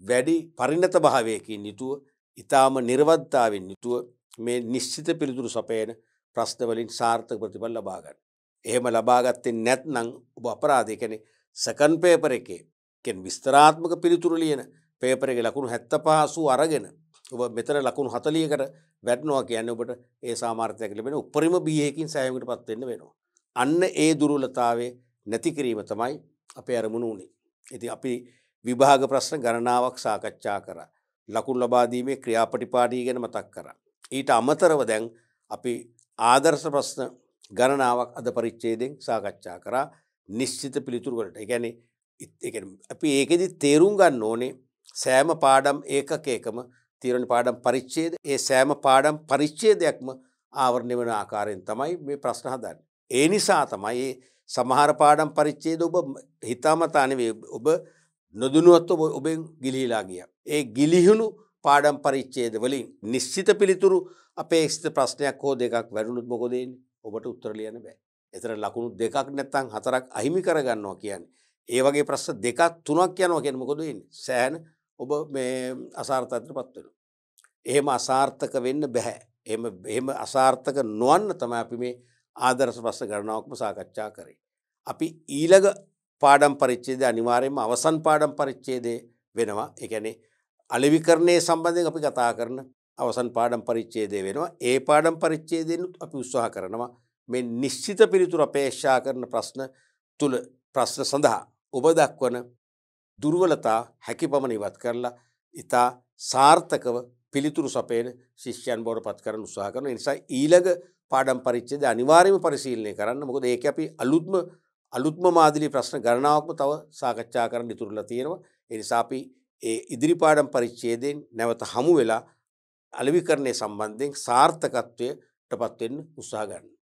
වැඩි පරිණත භාවයකින් යුතුව ඊටාම නිර්වද්තාවෙන් යුතුව මේ නිශ්චිත පිළිතුරු සපයන ප්‍රශ්න වලින් සාර්ථක ප්‍රතිඵල ලබා ගන්න. එහෙම ලබා ගත්තේ නැත්නම් ඔබ අපරාධය කියන්නේ සෙකන්ඩ් පේපර් එකේ කියන්නේ විස්තරාත්මක පිළිතුරු ලියන පේපර් එකේ ලකුණු 75 80 අරගෙන ඔබ මෙතන ලකුණු 40කට වැටෙනවා කියන්නේ ඔබට ඒ සාමර්ථ්‍යයක් ලැබෙන උපරිම බීයකින් සෑහීමකටපත් වෙන්න වෙනවා. අන්න ඒ දුර්වලතාවය නැති කිරීම තමයි අපේ අරමුණ උනේ. ඉතින් අපි විභාග ප්‍රශ්න ගණනාවක් සාකච්ඡා කරා. ලකුණු ලබා දීමේ ක්‍රියාපටිපාටි ගැන මතක් කරා. ඊට අමතරව දැන් අපි ආදර්ශ ප්‍රශ්න ගණනාවක් අද පරිච්ඡේදයෙන් සාකච්ඡා කරා නිශ්චිත පිළිතුරු වලට. ඒ කියන්නේ අපි ඒකෙදි තේරුම් ගන්න ඕනේ සෑම පාඩම් ඒකකයකම තීරණ පාඩම් පරිච්ඡේද ඒ සෑම පාඩම් පරිච්ඡේදයක්ම ආවරණය වෙන ආකාරයෙන් තමයි මේ ප්‍රශ්න හදන්නේ. ඒ නිසා තමයි සමහර පාඩම් පරිච්ඡේද ඔබ හිතාමතා නෙවෙයි ඔබ නොදුනුවත්ව ඔබෙන් ගිලිහිලා ගියා. ඒ ගිලිහුණු පාඩම් පරිච්ඡේද වලින් නිශ්චිත පිළිතුරු අපේක්ෂිත ප්‍රශ්නයක් හෝ දෙකක් වැටුණොත් මොකද වෙන්නේ? ඔබට උත්තර ලියන්න බෑ. එතන ලකුණු දෙකක් නැත්නම් හතරක් අහිමි කරගන්නවා කියන්නේ. ඒ වගේ ප්‍රශ්න දෙකක් තුනක් යනවා කියන්නේ මොකද වෙන්නේ? සෑහෙන ඔබ මේ අසාර්ථකත්වයටපත් වෙනවා. එහෙම අසාර්ථක වෙන්න බෑ. එහෙම අසාර්ථක නොවන්න තමයි අපි මේ ආදර්ශ ප්‍රශ්න ගණනාවක්ම සාකච්ඡා කරේ. අපි ඊළඟ පාඩම් පරිච්ඡේදය අනිවාර්යයෙන්ම අවසන් පාඩම් පරිච්ඡේදයේ වෙනවා. ඒ කියන්නේ අලෙවිකරණයේ සම්බන්ධයෙන් අපි කතා කරන අවසන් පාඩම් පරිච්ඡේදය වෙනවා. ඒ පාඩම් පරිච්ඡේදයෙන්ුත් අපි උත්සාහ කරනවා මේ නිශ්චිත පිළිතුරු අපේක්ෂා කරන ප්‍රශ්න තුල ප්‍රශ්න සඳහා ඔබ දක්වන දුර්වලතා හැකියපමණ ඉවත් කරලා ඉතා සාර්ථකව පිළිතුරු සපයන ශිෂ්‍යයන් බවට පත් කරන්න උත්සාහ කරනවා. ඒ නිසා ඊළඟ පාඩම් පරිච්ඡේදය අනිවාර්යයෙන්ම පරිශීලනය කරන්න. මොකද ඒකේ අපි අලුත්ම මාදිලි ප්‍රශ්න ගණනාවක්ම තව සාකච්ඡා කරන්න ඉතුරුලා තියෙනවා. ඒ නිසා අපි ඒ ඉදිරි පාඩම් පරිච්ඡේදයෙන් නැවත හමු වෙලා අලෙවිකරණය සම්බන්ධයෙන් සාර්ථකත්වයටපත් වෙන්න උත්සාහ ගන්න.